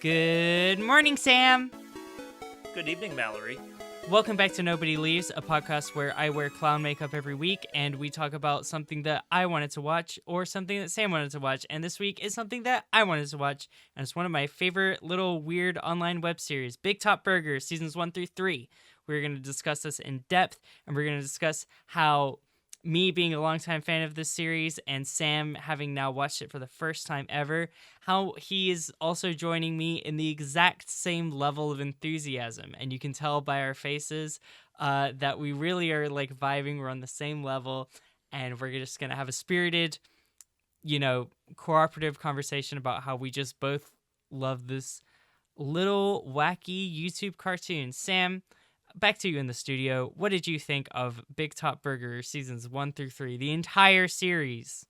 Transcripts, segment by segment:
Good morning, Sam. Good evening, Mallory. Welcome back to Nobody Leaves, a podcast where I wear clown makeup every week and we talk about something that I wanted to watch or something that Sam wanted to watch. And this week is something that I wanted to watch, and it's one of my favorite little weird online web series, Bigtop Burger, seasons 1 through 3. We're going to discuss this in depth, and we're going to discuss how me being a longtime fan of this series and Sam having now watched it for the first time ever, how he is also joining me in the exact same level of enthusiasm. And you can tell by our faces that we really are like vibing. We're on the same level, and we're just going to have a spirited, cooperative conversation about how we just both love this little wacky YouTube cartoon. Sam, back to you in the studio. What did you think of Bigtop Burger seasons 1 through 3, the entire series?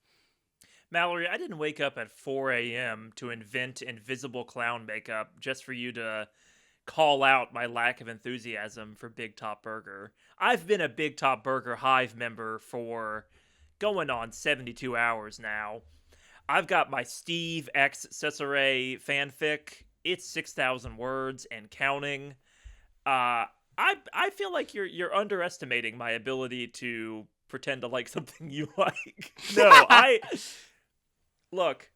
Mallory, I didn't wake up at 4 a.m. to invent invisible clown makeup just for you to call out my lack of enthusiasm for Bigtop Burger. I've been a Bigtop Burger Hive member for going on 72 hours now. I've got my Steve X Cesare fanfic. It's 6,000 words and counting. I feel like you're underestimating my ability to pretend to like something you like. No, look.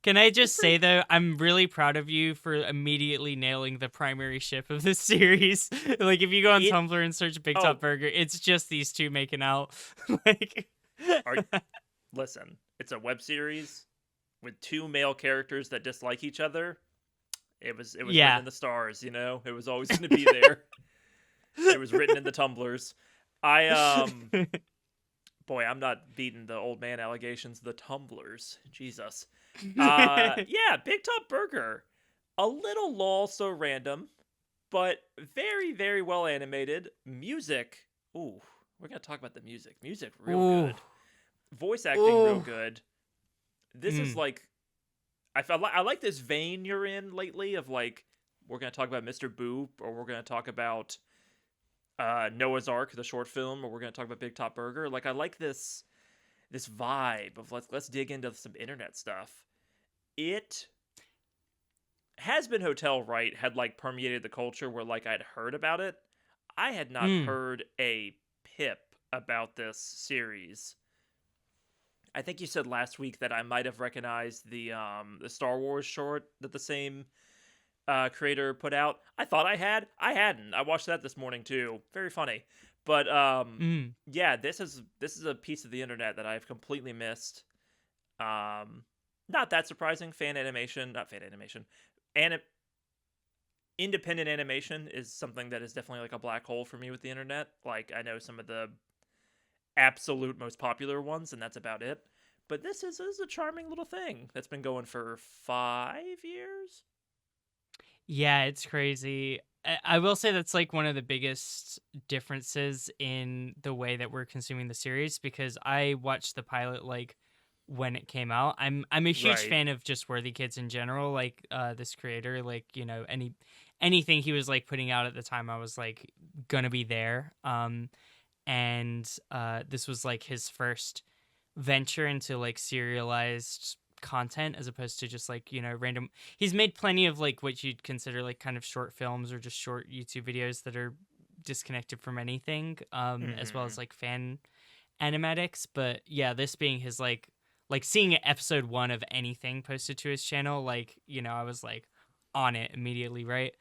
Can I just say, though, I'm really proud of you for immediately nailing the primary ship of this series. Like, if you go on Tumblr and search Bigtop Burger, it's just these two making out. Listen, it's a web series with two male characters that dislike each other. It was written in the stars, It was always going to be there. It was written in the Tumblrs. Boy, I'm not beating the old man allegations. The Tumblrs, Jesus. Bigtop Burger, a little lol, so random, but very, very well animated. Music, ooh, we're gonna talk about the music. Music, real good. Voice acting, real good. This is like. I like this vein you're in lately of like, we're going to talk about Mr. Boop, or we're going to talk about Noah's Ark, the short film, or we're going to talk about Bigtop Burger. Like, I like this vibe of let's dig into some internet stuff. It has been Hotel Right had like permeated the culture where like I'd heard about it. I had not heard a pip about this series. I think you said last week that I might have recognized the Star Wars short that the same creator put out. I thought I had. I hadn't. I watched that this morning too. Very funny. But yeah, this is a piece of the internet that I've completely missed. Not that surprising. Independent animation is something that is definitely like a black hole for me with the internet. Like, I know some of the absolute most popular ones, and that's about it. But this is a charming little thing that's been going for 5 years. Yeah, it's crazy. I will say that's like one of the biggest differences in the way that we're consuming the series, because I watched the pilot like when it came out. I'm a huge fan of just Worthy Kids in general, like this creator, like, anything he was like putting out at the time, I was like gonna be there. And this was like his first venture into like serialized content, as opposed to just like, random. He's made plenty of like what you'd consider like kind of short films or just short YouTube videos that are disconnected from anything, as well as like fan animatics. But yeah, this being his like seeing episode 1 of anything posted to his channel, like, I was like on it immediately, right?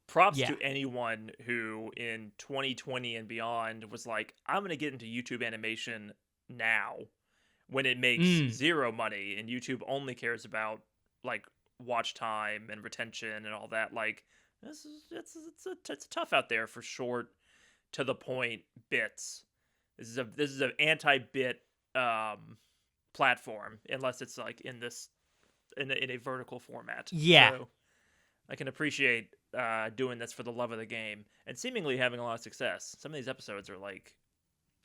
Props to anyone who in 2020 and beyond was like, I'm going to get into YouTube animation now, when it makes zero money and YouTube only cares about like watch time and retention and all that. Like, it's tough out there for short, to the point bits. This is an anti-bit platform, unless it's like in a vertical format. Yeah. So I can appreciate doing this for the love of the game and seemingly having a lot of success. Some of these episodes are like,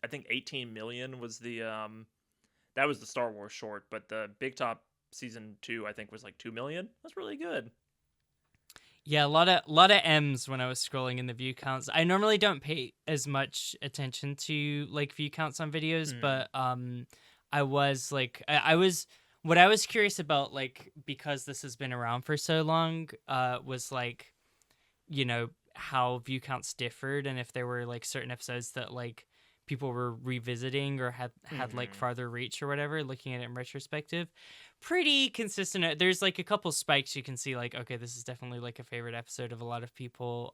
I think 18 million was that was the Star Wars short, but the Bigtop season 2 I think was like 2 million. That's really good. Yeah, a lot of M's when I was scrolling in the view counts. I normally don't pay as much attention to like view counts on videos, but I was what I was curious about, like, because this has been around for so long, was like, you know, how view counts differed, and if there were like certain episodes that like people were revisiting or had like Hmm. farther reach or whatever, looking at it in retrospective. Pretty consistent. There's like a couple spikes you can see, like, okay, this is definitely like a favorite episode of a lot of people.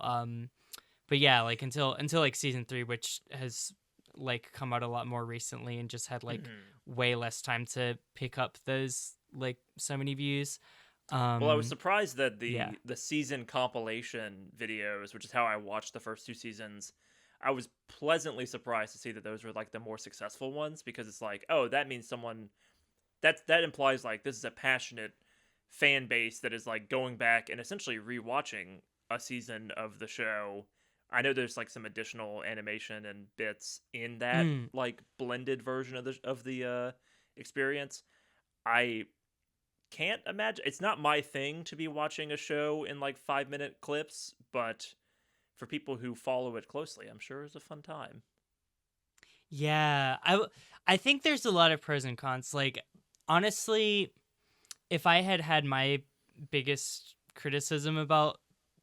But yeah, like until like season 3, which has like come out a lot more recently and just had like Hmm. way less time to pick up those like so many views. Well, I was um surprised that yeah. the season compilation videos, which is how I watched the first 2 seasons, I was pleasantly surprised to see that those were like the more successful ones, because it's like, oh, that means someone that implies like this is a passionate fan base that is like going back and essentially rewatching a season of the show. I know there's like some additional animation and bits in that Mm. like blended version of the experience. I can't imagine, it's not my thing to be watching a show in like 5-minute clips, but for people who follow it closely, I'm sure it's a fun time. Yeah, I think there's a lot of pros and cons. Like, honestly, if I had had my biggest criticism about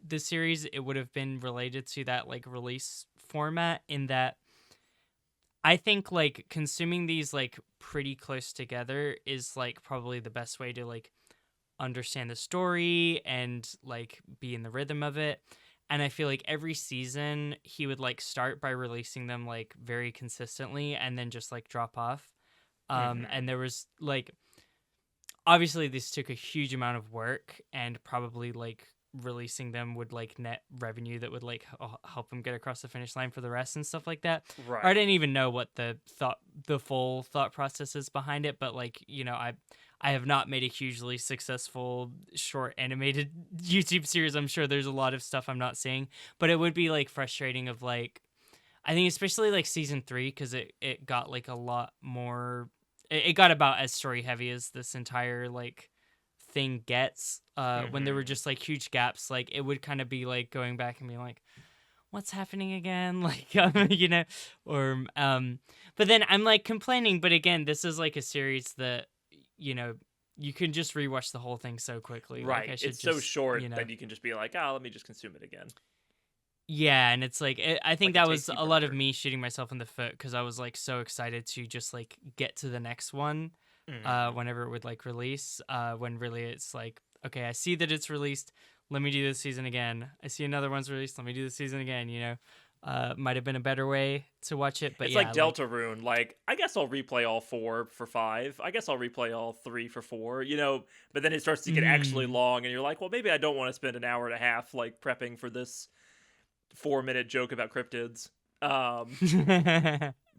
the series, it would have been related to that like release format. In that, I think like consuming these like pretty close together is like probably the best way to like understand the story and like be in the rhythm of it. And I feel like every season he would like start by releasing them like very consistently and then just like drop off. And Hmm. there was like, obviously this took a huge amount of work, and probably like releasing them would like net revenue that would like help him get across the finish line for the rest and stuff like that. Or I Right. didn't even know what the full thought process is behind it, but like, I have not made a hugely successful short animated YouTube series. I'm sure there's a lot of stuff I'm not seeing, but it would be like frustrating of like, I think especially like season 3, because it got like a lot more. It got about as story heavy as this entire like thing gets. When there were Hmm. just like huge gaps, like it would kind of be like going back and being like, "What's happening again?" Like, or But then I'm like complaining. But again, this is like a series that you know you can just rewatch the whole thing so quickly. Like, I Right. should It's so just short that you can just be like, ah, let me just consume it again. Yeah, and it's like I think Like a that was tasty a lot of burger. me shooting myself in the foot because I was like so excited to just like get to the next one, Hmm. whenever it would like release. When really it's like, okay, I see that it's released. Let me do this season again. I see another one's released. Let me do the season again. Might have been a better way to watch it, but It's like yeah, like, Deltarune. Like, I guess I'll replay all 4 for 5. I guess I'll replay all 3 for 4. But then it starts to get actually mm. long, and you're like, well, maybe I don't want to spend an hour and a half like prepping for this 4-minute joke about cryptids. Um,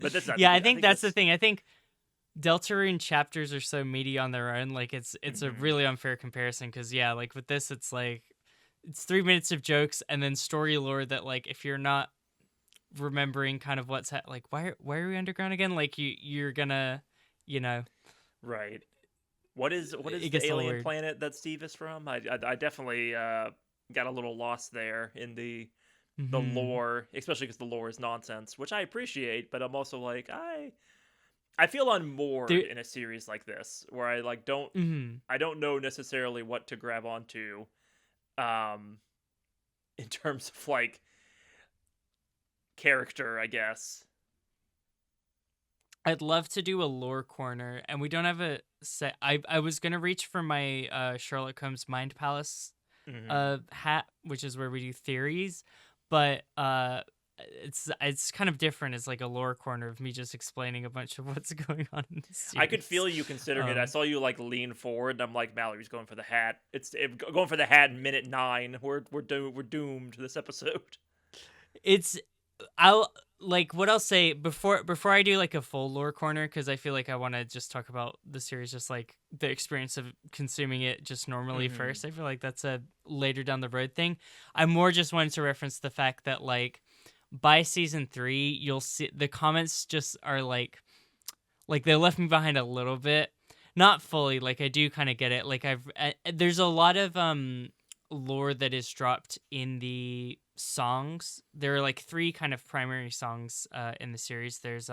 but this, Yeah, I I think think that's the that's. thing. I think Deltarune chapters are so meaty on their own. Like, it's a Mhm. really unfair comparison because yeah, like with this, it's like it's 3 minutes of jokes and then story lore that like if you're not remembering kind of like why are we underground again? Like you're gonna you know Right. What is it the gets a little alien weird. planet that Steve is from? I definitely got a little lost there in the Hmm. lore, especially because the lore is nonsense, which I appreciate, but I'm also like, I feel unmoored There. in a series like this, where I like don't Hmm. I don't know necessarily what to grab onto, um, in terms of like character, I guess. I'd love to do a lore corner, and we don't have a set. I was gonna reach for my Sherlock Holmes Mind Palace Hmm. hat, which is where we do theories, but it's kind of different. It's like a lore corner of me just explaining a bunch of what's going on in the I could series. feel you considering it. I Um, saw you like lean forward, and I'm like, Mallory's going for the hat. Going for the hat in minute 9. We're doomed this episode. it's I'll like what I'll say before I do like a full lore corner, because I feel like I want to just talk about the series, just like the experience of consuming it just normally Hmm. first. I feel like that's a later down the road thing. I more just wanted to reference the fact that like by season 3 you'll see the comments just are like they left me behind a little bit, not fully. Like, I do kind of get it. Like, there's a lot of lore that is dropped in the songs. There are like 3 kind of primary songs in the series. There's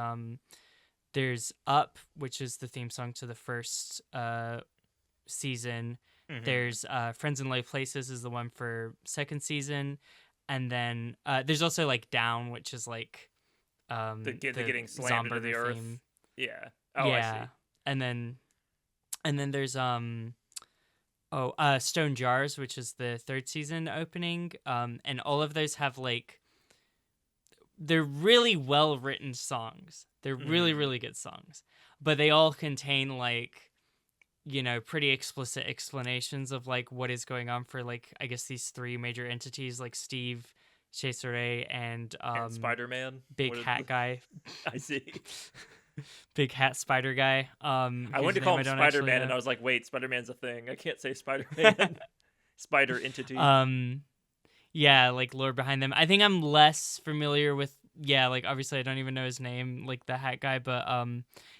There's Up, which is the theme song to the first season. Mm-hmm. There's Friends in Low Places is the one for second season, and then there's also like Down, which is like The the getting slammed into the Zomburger earth. theme. Yeah. Oh, I Yeah, see. and then there's Stone Jars, which is the third season opening. And all of those have like they're really well written songs. They're really Mm-hmm. really good songs, but they all contain like pretty explicit explanations of like what is going on for like I guess these three major entities like Steve, Cesare, and And Spider-Man. Big Hat Guy, I see. Big Hat Spider Guy, I whose wanted to call name him I don't actually Spider-Man, and know. I was like, wait, Spider-Man's a thing. I can't say Spider-Man. Spider entity. um, yeah, like lore behind them. I think I'm less familiar with like obviously I don't even know his name, like the Hat Guy, but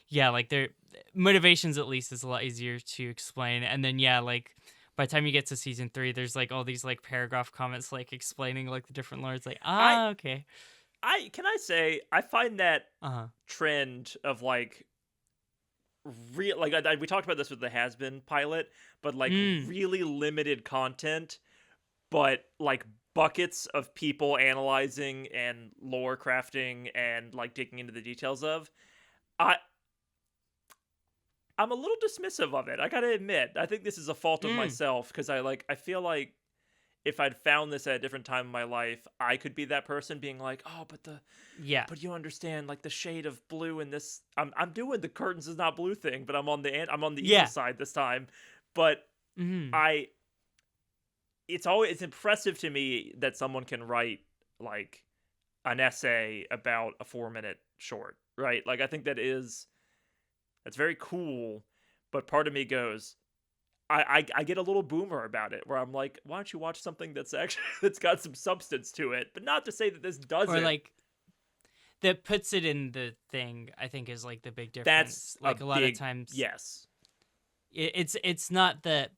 yeah, like their motivations at least is a lot easier to explain. And then like by the time you get to season 3, there's like all these like paragraph comments like explaining like the different lore. It's like, I okay. I can I say I find that Uh-huh. trend of like real like we talked about this with the Has Been pilot, but like Mm. really limited content, but like buckets of people analyzing and lore crafting and like digging into the details of. I I'm a little dismissive of it. I gotta admit, I think this is a fault of Mm. myself because I feel like if I'd found this at a different time in my life, I could be that person being like, "Oh, Yeah. but you understand like the shade of blue in this. I'm doing the curtains is not blue thing, but I'm on the evil Yeah. side this time." But Mhm. I it's impressive to me that someone can write like an essay about a 4-minute short, right? Like I think that's very cool, but part of me goes, I get a little boomer about it where I'm like, why don't you watch something that's actually that's got some substance to it? But not to say that this Or doesn't. like that puts it in the thing, I think is like the big That's difference. a Like a lot of big times yes. it's not that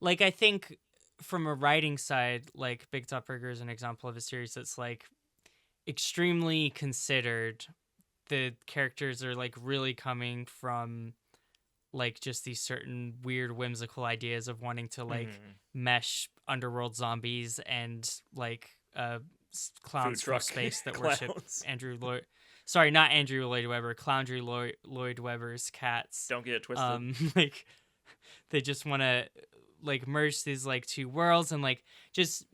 like I think from a writing side, like Bigtop Burger is an example of a series that's like extremely considered. The characters are like really coming from like just these certain weird whimsical ideas of wanting to like Mm. mesh underworld zombies and like Food clowns from truck space that worship clowns. Andrew Lloyd. Sorry, not Andrew Lloyd Webber. Cloundry Lloyd Webber's cats. Don't get it twisted. Like they just want to like merge these like two worlds and like just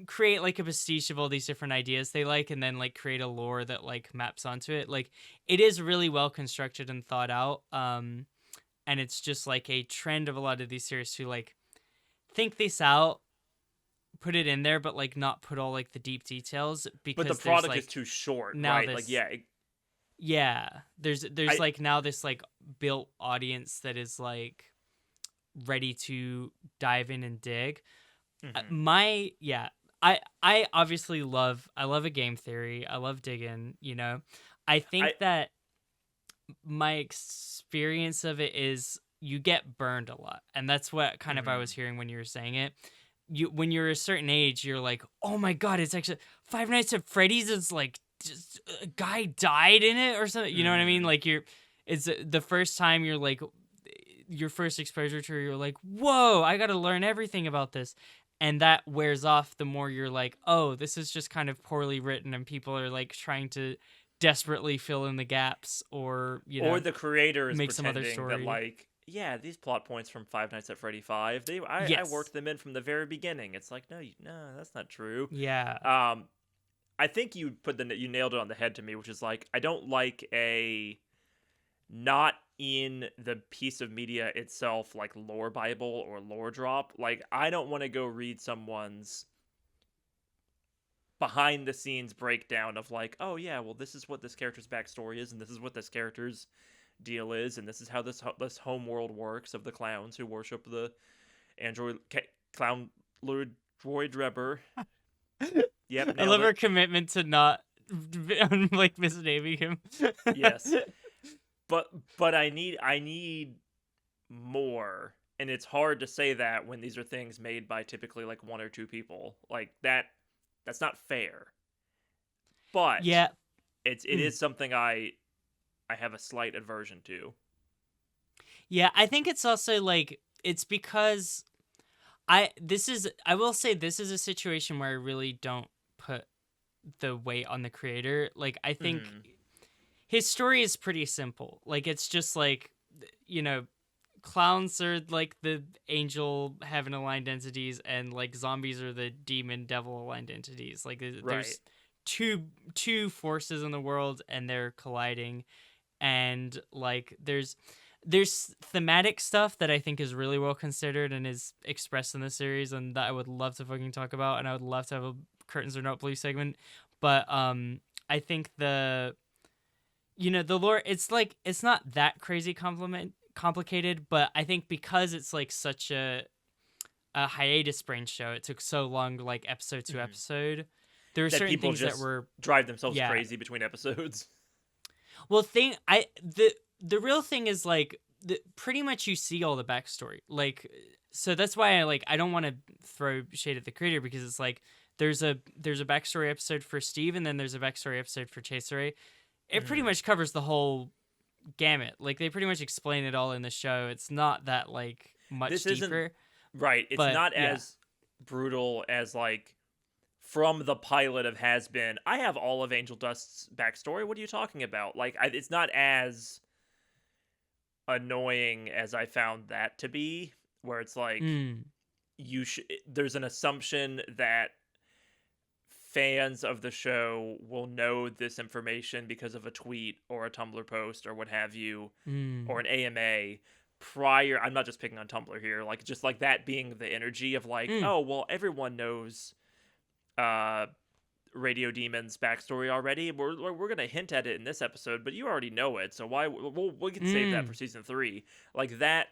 create like a pastiche of all these different ideas they like, and then like create a lore that like maps onto it. Like it is really well constructed and thought out. And it's just like a trend of a lot of these series to like think this out, put it in there, but like not put all like the deep details But the because there's product is like too short, now right? Like this yeah, yeah there's I like now this like built audience that is like ready to dive in and dig. mhm. My yeah, I obviously I love a game theory. I love digging. I I think that my experience of it is you get burned a lot, and that's what kind of I was mhm. hearing when you were saying it. When you're a certain age, you're like, oh my god, it's actually Five Nights at Freddy's. It's like just a guy died in it or something. You know what I mean? Mhm. Like it's the first time you're like your first exposure to it, you're like, whoa, I got to learn everything about this. And that wears off the more you're like, oh, this is just kind of poorly written and people are like trying to desperately fill in the gaps or, Or the creator is make some other pretending that story. like yeah, these plot points from Five Nights at Freddy 5, I Yes. worked them in from the very beginning. It's like no, that's not true. Yeah. Um I think you nailed it on the head to me, which is like I don't like a not in the piece of media itself like lore bible or lore drop. Like I don't want to go read someone's behind the scenes breakdown of like, oh yeah, well this is what this character's backstory is, and this is what this character's deal is, and this is how this home world works of the clowns who worship the android clown lord droid Rebber. Yep, I nailed love it. her commitment to not like misnaming him. Yes, but I need more, and it's hard to say that when these are things made by typically like one or two people like that's not fair, but Yeah. it is something I I have a slight aversion to. Yeah, I think it's also like it's because I will say this is a situation where I really don't put the weight on the creator. Like I think Hmm. his story is pretty simple. Like it's just like you know, clowns are like the angel heaven aligned entities and like zombies are the demon devil aligned entities. Like Right. there's two forces in the world and they're colliding, and like there's thematic stuff that I think is really well considered and is expressed in the series, and that I would love to fucking talk about, and I would love to have a curtains are not blue segment. But I think the lore, it's like it's not that crazy complicated, but I think because it's like such a hiatus brain show, it took so long, like episode to Hmm. episode. There were That certain people things that just were drive themselves yeah. crazy between episodes. Well, the real thing is like pretty much you see all the backstory. Like, so that's why I don't want to throw shade at the creator, because it's like there's a backstory episode for Steve, and then there's a backstory episode for Chaseray. It pretty Hmm. much covers the whole gamut. Like they pretty much explain it all in the show. It's not that like much This isn't deeper, right. It's but not yeah. as brutal as like from the pilot of Has Been. I have all of Angel Dust's backstory. What are you talking about? Like, it's not as annoying as I found that to be. Where it's like Mm, there's an assumption that fans of the show will know this information because of a tweet or a Tumblr post or what have you, or mm, an AMA prior. I'm not just picking on Tumblr here, like just like that being the energy of like, mm, oh well, everyone knows uh Radio Demon's backstory already. We're gonna hint at it in this episode, but you already know it, so why we can save that for mm. season 3. Like that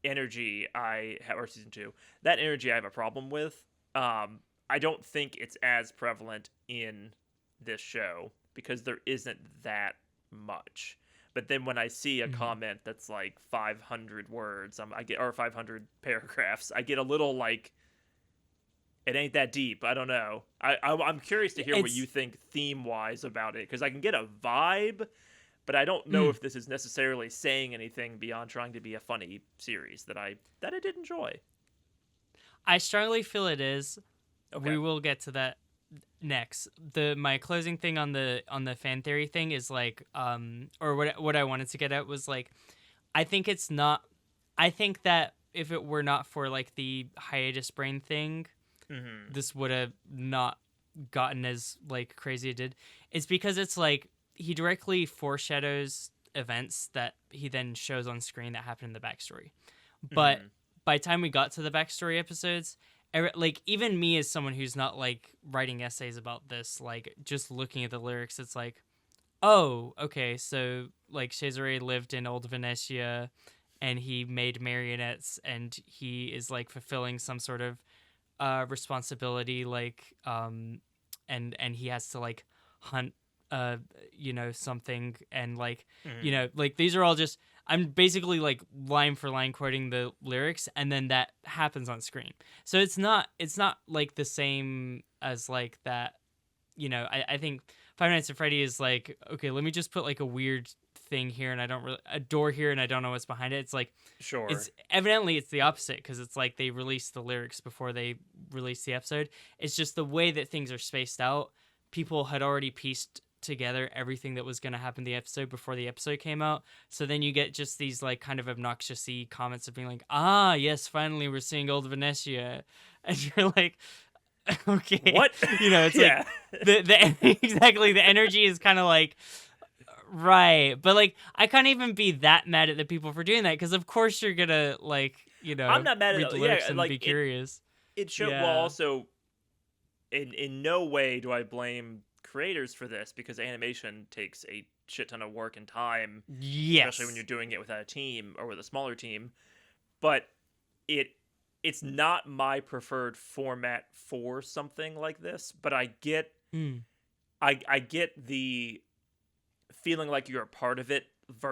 energy or season 2, that energy I have a problem with. I don't think it's as prevalent in this show because there isn't that much. But then when I see a Mm. comment that's like 500 words, I get, or 500 paragraphs, I get a little like, it ain't that deep. I don't know. I'm curious to hear what you It's think theme wise about it, because I can get a vibe, but I don't know mm. if this is necessarily saying anything beyond trying to be a funny series that I did enjoy. I strongly feel it is. Okay. We will get to that next. My closing thing on the fan theory thing is like or what I wanted to get at was like I think it's not I think that if it were not for like the hiatus brain thing, Mm-hmm. this would have not gotten as like crazy it did. It's because it's like he directly foreshadows events that he then shows on screen that happen in the backstory. But Mm-hmm. by the time we got to the backstory episodes, like even me as someone who's not like writing essays about this, like just looking at the lyrics, it's like, oh, okay, so like Cesare lived in old Venetia and he made marionettes and he is like fulfilling some sort of responsibility, like and he has to like hunt something, and like Mm-hmm. like these are all just I'm basically like line for line quoting the lyrics, and then that happens on screen. So it's not like the same as like that. I think Five Nights at Freddy is like, okay, let me just put like a weird thing here, and I don't really a door here, and I don't know what's behind it. It's like Sure. it's evidently it's the opposite, because it's like they released the lyrics before they released the episode. It's just the way that things are spaced out. People had already pieced together everything that was going to happen in the episode before the episode came out. So then you get just these like kind of obnoxious-y comments of being like, ah, yes, finally we're seeing old Venetia. And you're like, okay. What? It's like Yeah. the exactly, the energy is kind of like right, but like I can't even be that mad at the people for doing that, because of course you're gonna like I'm not mad at read it. the lyrics Yeah, and like be curious. it showed. Well, Yeah. also in no way do I blame creators for this, because animation takes a shit ton of work and time, especially when you're Yes. doing it without a team or with a smaller team. But it it's not my preferred format for something like this, but Mm. I get the feeling like you're a part of it,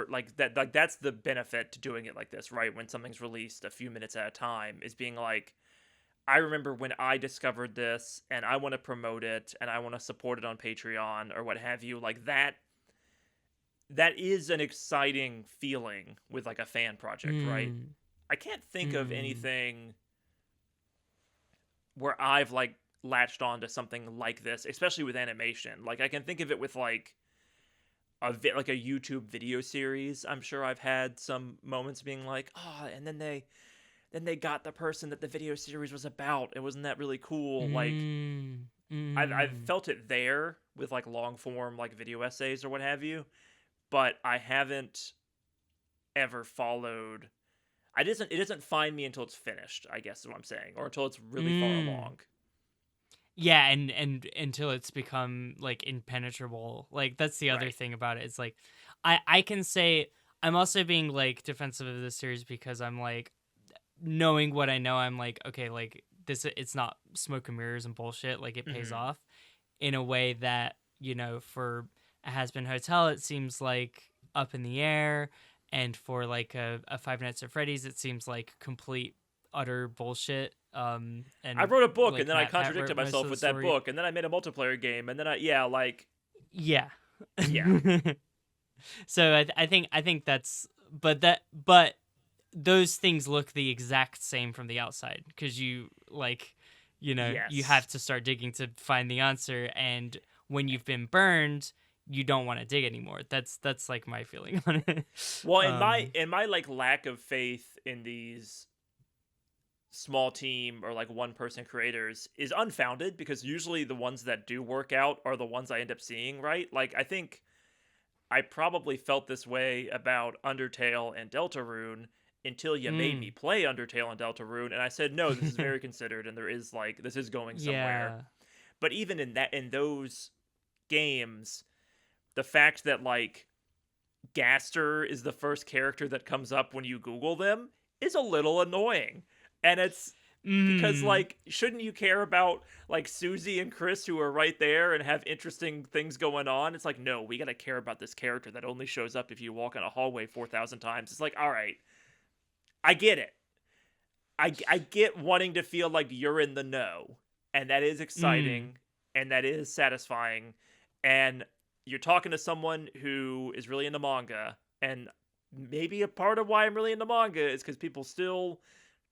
like that, like that's the benefit to doing it like this, right? When something's released a few minutes at a time, is being like, I remember when I discovered this and I want to promote it and I want to support it on Patreon or what have you. Like that is an exciting feeling with like a fan project, right? Mm, I can't think of mm, anything where I've like latched on to something like this, especially with animation. Like I can think of it with like like a YouTube video series. I'm sure I've had some moments being like, "Oh, and then they got the person that the video series was about. And wasn't that really cool?" Like mm, I've mm. felt it there with like long form like video essays or what have you, but I haven't ever followed. It doesn't find me until it's finished, I guess is what I'm saying, or until it's really far Mm. along. Yeah, and until it's become like impenetrable. Like that's the other Right. thing about it. It's like I can say I'm also being like defensive of this series because I'm like knowing what I know, I'm like, okay, like this it's not smoke and mirrors and bullshit. Like it pays Hmm. off in a way that, for a Has Been Hotel, it seems like up in the air. And for like a Five Nights at Freddy's, it seems like complete utter bullshit. I And wrote a book and like then I Matt Pat contradicted wrote most myself of the with that story. book and then I made a multiplayer game and then yeah, like Yeah. yeah. So I think that's but those things look the exact same from the outside because you like you have Yes. to start digging to find the answer, and when you've been burned you don't want to dig anymore. That's like my feeling on it. Well, um in my like lack of faith in these small team or like one person creators is unfounded because usually the ones that do work out are the ones I end up seeing, right? Like I think I probably felt this way about Undertale and Deltarune until you made me mm. play Undertale and Deltarune and I said no, this is very considered and there is like this is going somewhere. Yeah. But even in those games, the fact that like Gaster is the first character that comes up when you Google them is a little annoying. And it's because mm. like shouldn't you care about like Susie and Chris who are right there and have interesting things going on? It's like no, we got to care about this character that only shows up if you walk in a hallway 4,000 times. It's like all right, I get it. I get wanting to feel like you're in the know, and that is Mm. exciting and that is satisfying. And you're talking to someone who is really into manga, and maybe a part of why I'm really into manga is because people still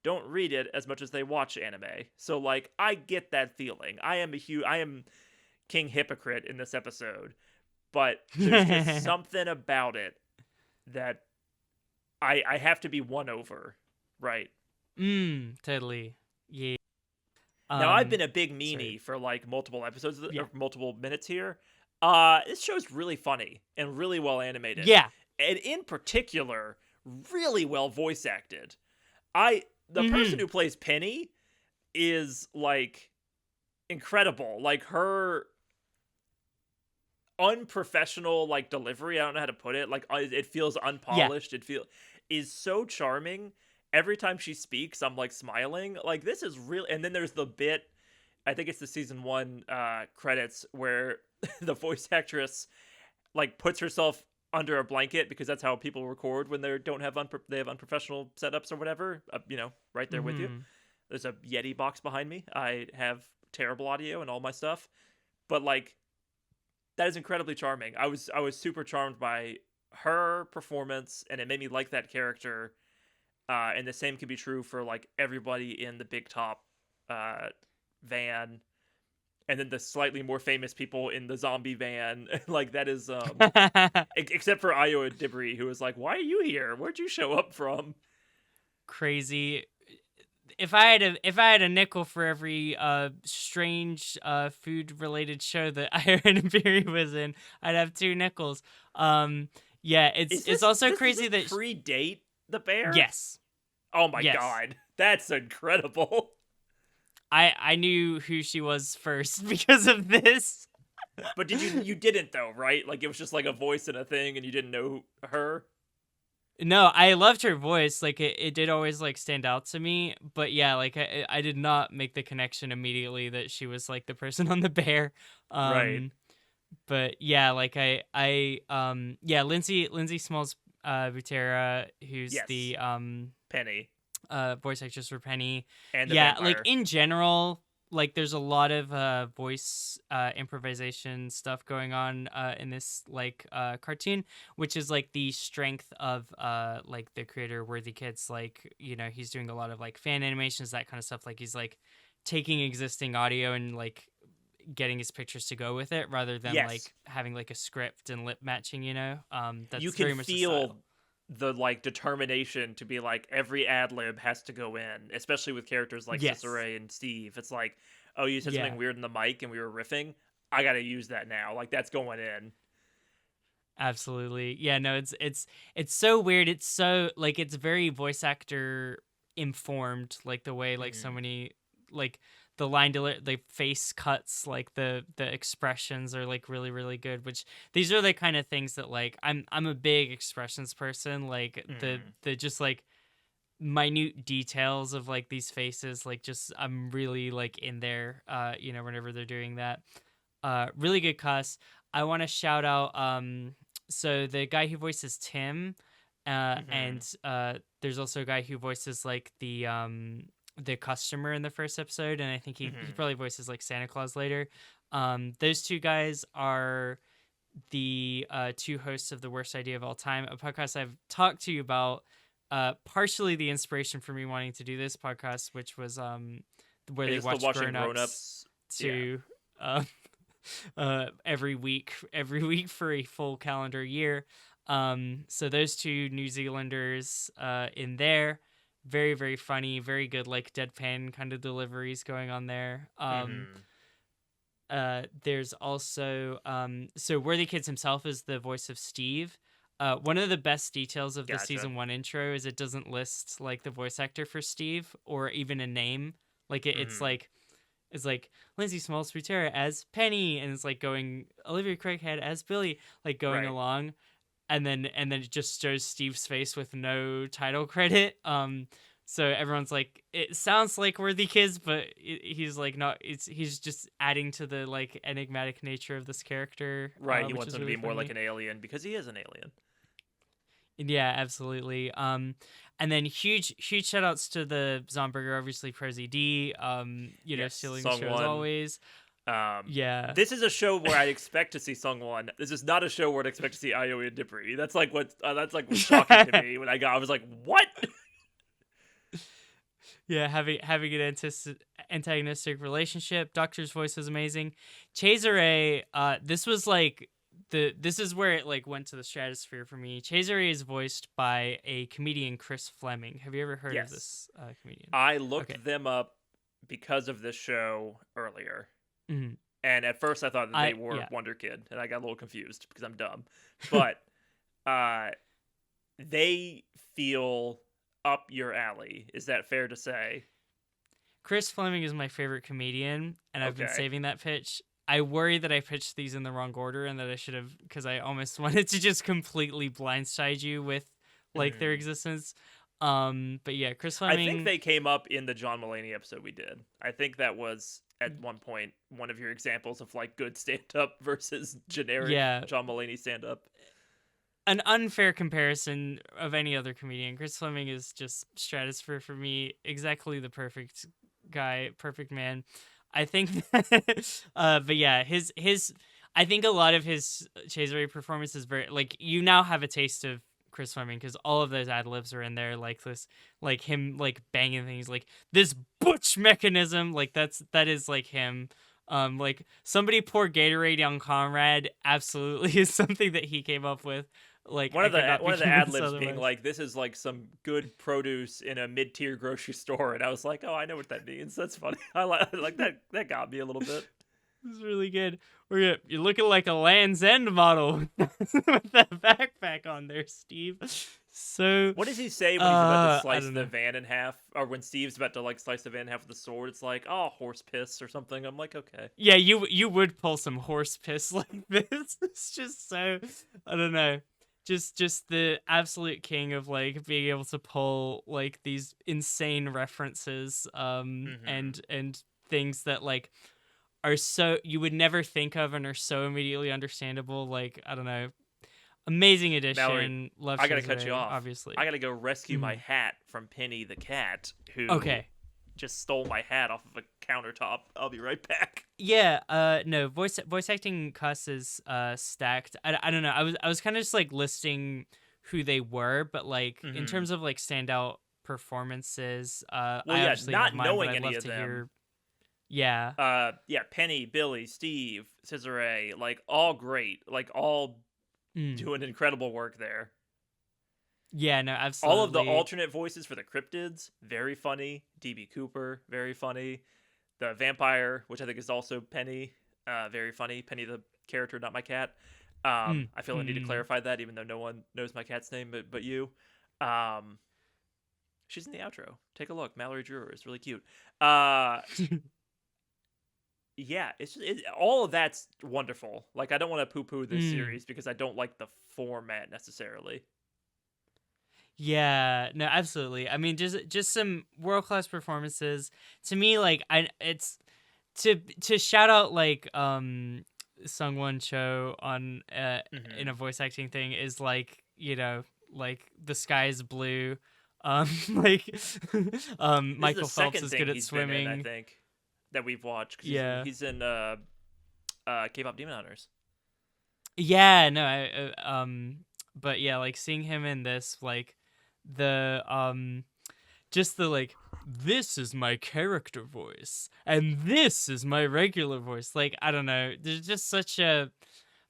don't read it as much as they watch anime. So like I get that feeling. I am king hypocrite in this episode, but there's just something about it that I have to be won over, right? Totally. Yeah. Now I've been a big Sorry. meanie for like multiple episodes Yeah. or multiple minutes here. This show's really funny and really well animated, Yeah. and in particular, really well voice acted. I the person Mhm. who plays Penny is like incredible. Like her unprofessional like delivery, I don't know how to put it. Like it feels Yeah. unpolished. It feel is so charming. Every time she speaks, I'm like smiling. Like this is real. And then there's the bit, I think it's the season 1 credits where the voice actress like puts herself under a blanket because that's how people record when they don't have they have unprofessional setups or whatever. Right there with you. Mhm. There's a Yeti box behind me. I have terrible audio and all my stuff, but like that is incredibly charming. I was super charmed by her performance, and it made me like that character. And the same can be true for like everybody in the Big Top uh, van, and then the slightly more famous people in the zombie van. Like that is except for Ayo Dibri, who was like, "Why are you here? Where'd you show up from?" Crazy. If I had a nickel for every strange food related show that Iron Fury was in, I'd have two nickels. Yeah, it's Is it's this also does crazy this that predate the bear? yes. Oh my Yes. god, that's incredible. I knew who she was first because of this. But you didn't though, right? Like it was just like a voice and a thing, and you didn't know her. No, I loved her voice. Like it did always like stand out to me. But yeah, like I did not make the connection immediately that she was like the person on the bear. Right. Um, but yeah, like yeah, Lindsay Smalls Butera, who's Yes. the Penny voice actress for Penny. and the Yeah, like vampire. in general, like there's a lot of voice improvisation stuff going on in this like cartoon, which is like the strength of like the creator Worthy Kids. Like, you know, he's doing a lot of like fan animations, that kind of stuff. Like he's like taking existing audio and like getting his pictures to go with it, rather than Yes. like having like a script and lip matching, you know. You That's can very much the style. feel the like determination to be like every ad lib has to go in, especially with characters like Yes. Cicere and Steve. It's like, oh, you said Yeah. something weird in the mic and we were riffing. I gotta use that now. Like that's going in. Absolutely. Yeah, no, it's so weird. It's so like it's very voice actor informed, like the way like so Hmm. many like the face cuts, like the expressions are like really really good, which these are the kind of things that like I'm a big expressions person, like Hmm. the just like minute details of like these faces, like just I'm really like in there you know, whenever they're doing that. Really good cast. I want to shout out so the guy who voices Tim, Hmm. and there's also a guy who voices like the customer in the first episode, and I think he Hmm. probably voices like Santa Claus later. Those two guys are the two hosts of The Worst Idea of All Time, a podcast I've talked to you about. Partially the inspiration for me wanting to do this podcast, which was where Is they this the watched watching Grown Grown Ups Ups? Yeah. to every week for a full calendar year. So those two New Zealanders in there, very very funny, very good like deadpan kind of deliveries going on there. Hmm. There's also so Worthy Kids himself is the voice of Steve. One of the best details of the Gotcha. season 1 intro is it doesn't list like the voice actor for Steve or even a name. Like it's Hmm. like it's like Lindsay Small-Butera as Penny, and it's like going Olivia Craighead as Billy, like going Right. along, and then it just shows Steve's face with no title credit. So everyone's like, it sounds like Worthy Kids, but he's like not. He's just adding to the like enigmatic nature of this character, Right. He which wants is him to really be more like funny. an alien because he is an alien. Yeah, absolutely. And then huge shout outs to the Zomburger, obviously Prosy D. You know, Yes. stealing the Song show as One. always. Yeah. This is a show where I'd expect to see Sungwon. This is not a show where I'd expect to see Aoi and Dipri. That's like what's shocking to me when I was like, what? Yeah, having an antagonistic relationship. Doctor's voice is amazing. Cesare, this was like this is where it like went to the stratosphere for me. Cesare is voiced by a comedian, Chris Fleming. Have you ever heard of Yes, this comedian? I Okay. looked them up because of this show earlier, Mhm. and at first I thought that they were Yeah. Wonder Kid, and I got a little confused because I'm dumb. But uh, they feel up your alley. Is that fair to say? Chris Fleming is my favorite comedian, and I've been Okay. saving that pitch. I worry that I pitched these in the wrong order and that I should have, because I almost wanted to just completely blindside you with like their Hmm. existence. But yeah, Chris I think Fleming. they came up in the John Mulaney episode we did. I think that was at one point one of your examples of like good stand up versus generic Yeah, John Mulaney stand up. an unfair comparison of any other comedian. Chris Fleming is just stratosphere for me. Exactly the perfect guy, perfect man. I think, but yeah, his. I think a lot of his Cesare performance is very like you now have a taste of Chris Fleming because all of those ad libs are in there, like this, like him like banging things, like this butch mechanism, like that is like him. Like somebody pour Gatorade on Conrad absolutely is something that he came up with. Like I could not be One of the ad convinced libs being otherwise. like, "This is like some good produce in a mid tier grocery store," and I was like, "Oh, I know what that means. That's funny. Like that. That got me a little bit." This is really good. You're looking like a Land's End model with that backpack on there, Steve. So, What does he say when he's about to I slice don't the know. van in half, or when Steve's about to like slice the van in half with the sword? It's like, "Oh, horse piss" or something. I'm like, okay. Yeah, you would pull some horse piss like this. It's just so I don't know. Just the absolute king of like being able to pull like these insane references Hmm. and things that like are so you would never think of and are so immediately understandable. Like I don't know, amazing Mallory, addition. Love I gotta cut you Cesare, off. I obviously. gotta go rescue my Mhm. hat from Penny the cat, who Okay, just stole my hat off of a countertop. I'll be right back. Yeah, no, voice acting cast is stacked. I don't know. I was kind of just like listing who they were, but like in Hmm. terms of like standout performances, Well, I yeah, obviously have not mine, but knowing I'd any love of to them. hear. Yeah. Yeah, Penny, Billy, Steve, Cesare, like all great, like all Mm. doing incredible work there. Yeah, no, All of the absolutely. alternate voices for the cryptids, very funny. DB Cooper, very funny. The vampire, which I think is also Penny, very funny. Penny the character, not my cat. Mm. I feel I need to Mm. clarify that, even though no one knows my cat's name but you. Um, she's in the outro. Take a look. Mallory Drewer is really cute. Uh, yeah, all of that's wonderful. Like, I don't want to poo-poo this Mm. series because I don't like the format necessarily. Yeah, no, absolutely. I mean, just some world class performances. To me, like it's to shout out like Sungwon Cho on in Hmm. a voice acting thing is like, like the sky is blue. Like This is the Michael Phelps second is thing good at he's been in, I swimming. think, that we've watched because Yeah. he's in K-pop Demon Hunters. Yeah, no, but yeah, like seeing him in this, like the just the like, this is my character voice and this is my regular voice. Like, I don't know, there's just such a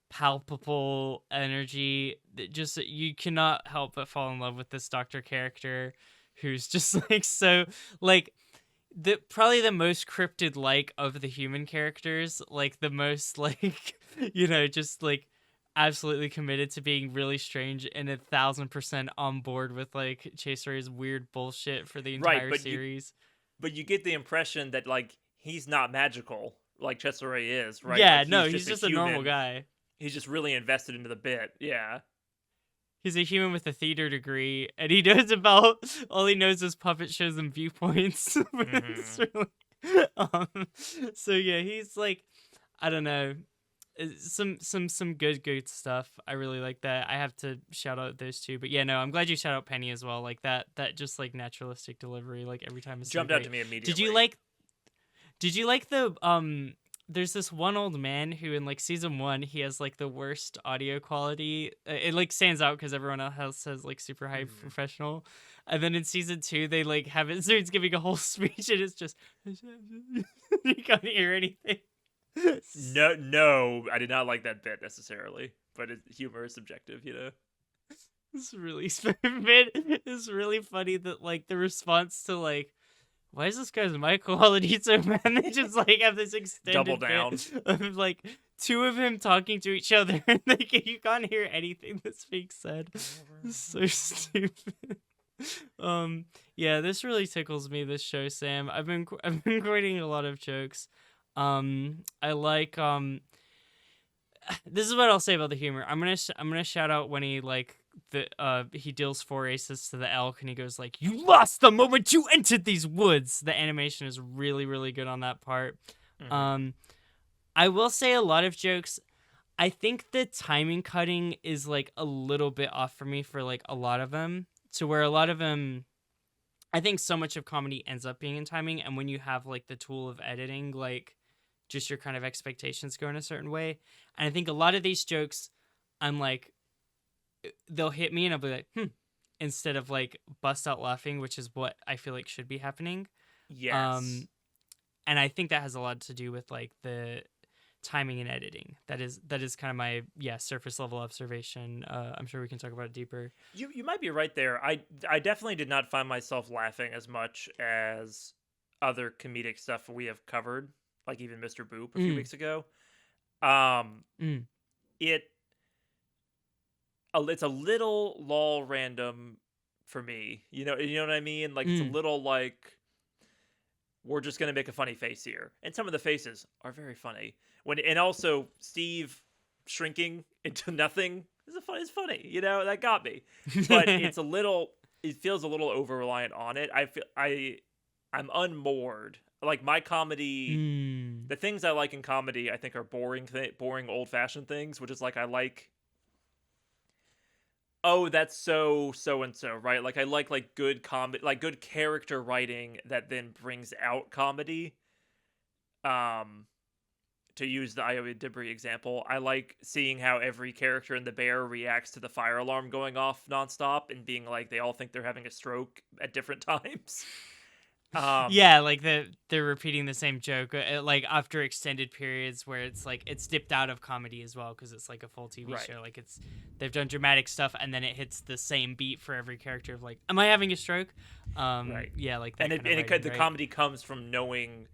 palpable energy that just you cannot help but fall in love with this doctor character who's just like so like the probably the most cryptid like of the human characters, like the most like just like absolutely committed to being really strange and 1,000% on board with like Chase Ray's weird bullshit for the Right, entire series. but you get the impression that like he's not magical like Cesare is, right? Like Yeah, he's no, just he's a just a normal human. guy. He's just really invested into the bit. Yeah. He's a human with a theater degree, and he knows about all he knows is puppet shows and viewpoints. It's Hmm. really, so yeah, he's like, I don't know, some good stuff. I really like that. I have to shout out those two, but yeah, no, I'm glad you shout out Penny as well. Like that just like naturalistic delivery, like every time is so Jumped out to great. me Did you immediately. like? Did you like the There's this one old man who in like season 1 he has like the worst audio quality. It like stands out because everyone else has like super high Hmm. professional, and then in season 2 they like have it starts giving a whole speech and it's just you can't hear anything. No, no, I did not like that bit necessarily, but humor is subjective. It's really stupid. It's really funny that like the response to like, why is this guy's mic quality so bad? They just like have this Double extended bit down. of like two of him talking to each other, and like you can't hear anything that's being said. It's so stupid. Um, yeah, this really tickles me. This show, Sam. I've been quoting a lot of jokes. I like This is what I'll say about the humor. I'm gonna shout out when he like he deals 4 aces to the elk and he goes like, "You lost the moment you entered these woods." The animation is really good on that part. Hmm. Um, I will say a lot of jokes. I think the timing cutting is like a little bit off for me for like a lot of them. To where a lot of them, I think so much of comedy ends up being in timing, and when you have like the tool of editing, like just your kind of expectations go in a certain way. And I think a lot of these jokes, I'm like, they'll hit me and I'll be like, instead of like bust out laughing, which is what I feel like should be happening. Yes. Um, and I think that has a lot to do with like the timing and editing. That is kind of my surface level observation. I'm sure we can talk about it deeper. You might be right there. I definitely did not find myself laughing as much as other comedic stuff we have covered, like even Mr. Boop a few Mm, weeks ago. Um, mm, it it's a little lol random for me. You know what I mean? Like it's a mm. little like we're just gonna make a funny face here, and some of the faces are very funny. And also Steve shrinking into nothing is funny. That got me, but it's a little. It feels a little over reliant on it. I'm unmoored. Like my comedy, Mm. the things I like in comedy, I think are boring old fashioned things, which is like I like oh, that's so and so, right? Like I like good comedy, like good character writing that then brings out comedy. Um, to use the Iowa Debris example, I like seeing how every character in The Bear reacts to the fire alarm going off nonstop and being like they all think they're having a stroke at different times. Um, Yeah, like they're repeating the same joke like after extended periods where it's like it's dipped out of comedy as well because it's like a full TV right, show. Like they've done dramatic stuff and then it hits the same beat for every character of like, am I having a stroke? right, Yeah, like that and kind of writing, the right? comedy comes from knowing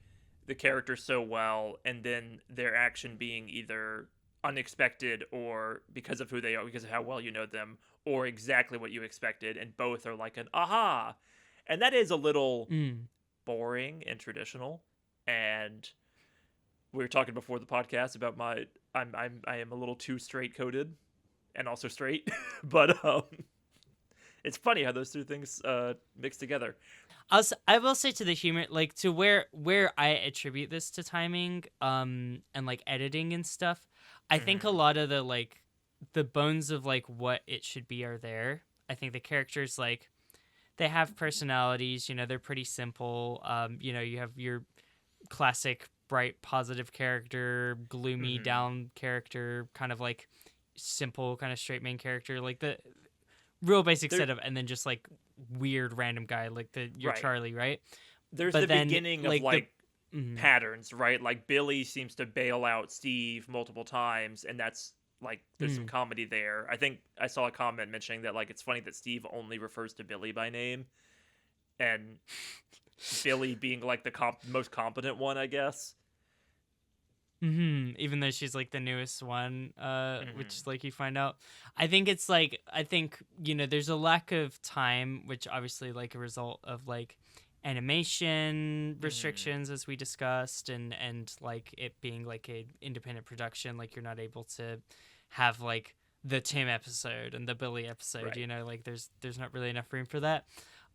the character so well, and then their action being either unexpected or because of who they are, because of how well you know them, or exactly what you expected, and both are like an aha, and that is a little Mm. boring and traditional. And we were talking before the podcast about I am a little too straight coded and also straight, but it's funny how those two things mix together. I will say to the humor, like to where I attribute this to timing, and like editing and stuff. I think a Mm-hmm. lot of the like the bones of like what it should be are there. I think the characters like they have personalities. You know, they're pretty simple. You know, you have your classic bright positive character, gloomy Mm-hmm. down character, kind of like simple kind of straight main character, like the real basic There, setup, and then just like weird random guy like the your right. Charlie, right? There's But the then beginning of like the like mm, patterns, right? Like Billy seems to bail out Steve multiple times, and that's like there's some mm. comedy there. I think I saw a comment mentioning that like it's funny that Steve only refers to Billy by name, and Billy being like the most competent one, I guess. Even though she's like the newest one, which Mm-hmm. like you find out, I think it's like I think you know there's a lack of time, which obviously like a result of like animation Mm-hmm. restrictions as we discussed, and like it being like a independent production, like you're not able to have like the Tim episode and the Billy episode, Right. you know, like there's not really enough room for that.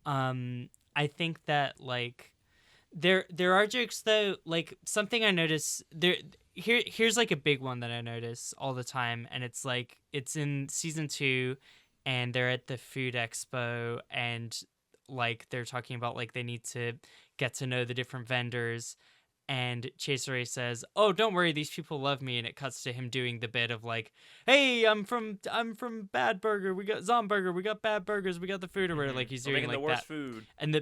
I think that like there are jokes though, like something I notice there here's like a big one that I notice all the time, and it's like it's in season 2 and they're at the food expo, and like they're talking about like they need to get to know the different vendors, and Chase Ray says, "Oh, don't worry, these people love me," and it cuts to him doing the bit of like, "Hey, I'm from Bad Burger. We got Zomburger. We got Bad Burgers. We got the food," or whatever. Mm-hmm. Like he's We're doing making the like worst that, food. and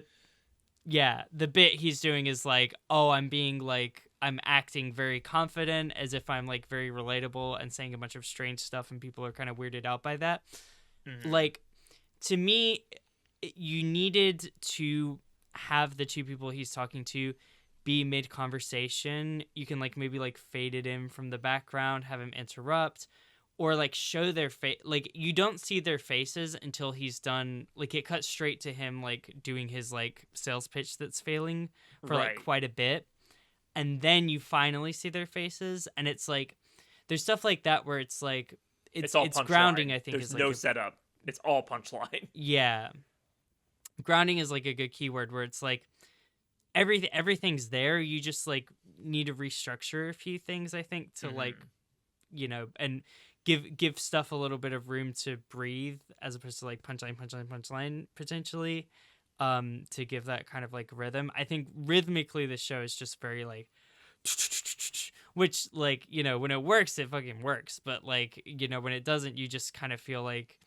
the bit he's doing is like, oh, I'm being like, I'm acting very confident as if I'm like very relatable and saying a bunch of strange stuff, and people are kind of weirded out by that. Mm-hmm. Like, to me, you needed to have the two people he's talking to be mid conversation. You can like maybe like fade it in from the background, have him interrupt, or like show their face. Like you don't see their faces until he's done. Like it cuts straight to him like doing his like sales pitch that's failing for like Right. quite a bit, and then you finally see their faces, and it's like there's stuff like that where it's like It's all it's grounding. punchline. I think There's is like no a setup. It's all punchline. yeah, grounding is like a good keyword where it's like everything's there. You just like need to restructure a few things. I think to like Mm-hmm. and give stuff a little bit of room to breathe as opposed to like punchline potentially, to give that kind of like rhythm. I think rhythmically the show is just very like which like when it works it fucking works, but like when it doesn't you just kind of feel like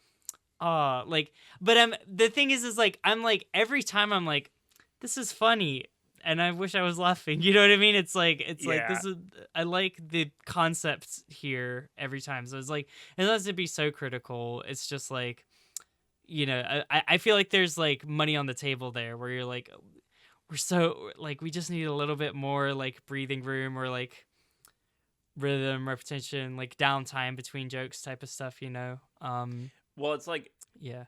like but the thing is like I'm like every time I'm like this is funny and I wish I was laughing. You know what I mean? It's like Yeah. this is I like the concepts here every time. So it's like it doesn't be so critical. It's just like I feel like there's like money on the table there where you're like we're so like we just need a little bit more like breathing room or like rhythm, repetition, like downtime between jokes type of stuff. Well, it's like Yeah.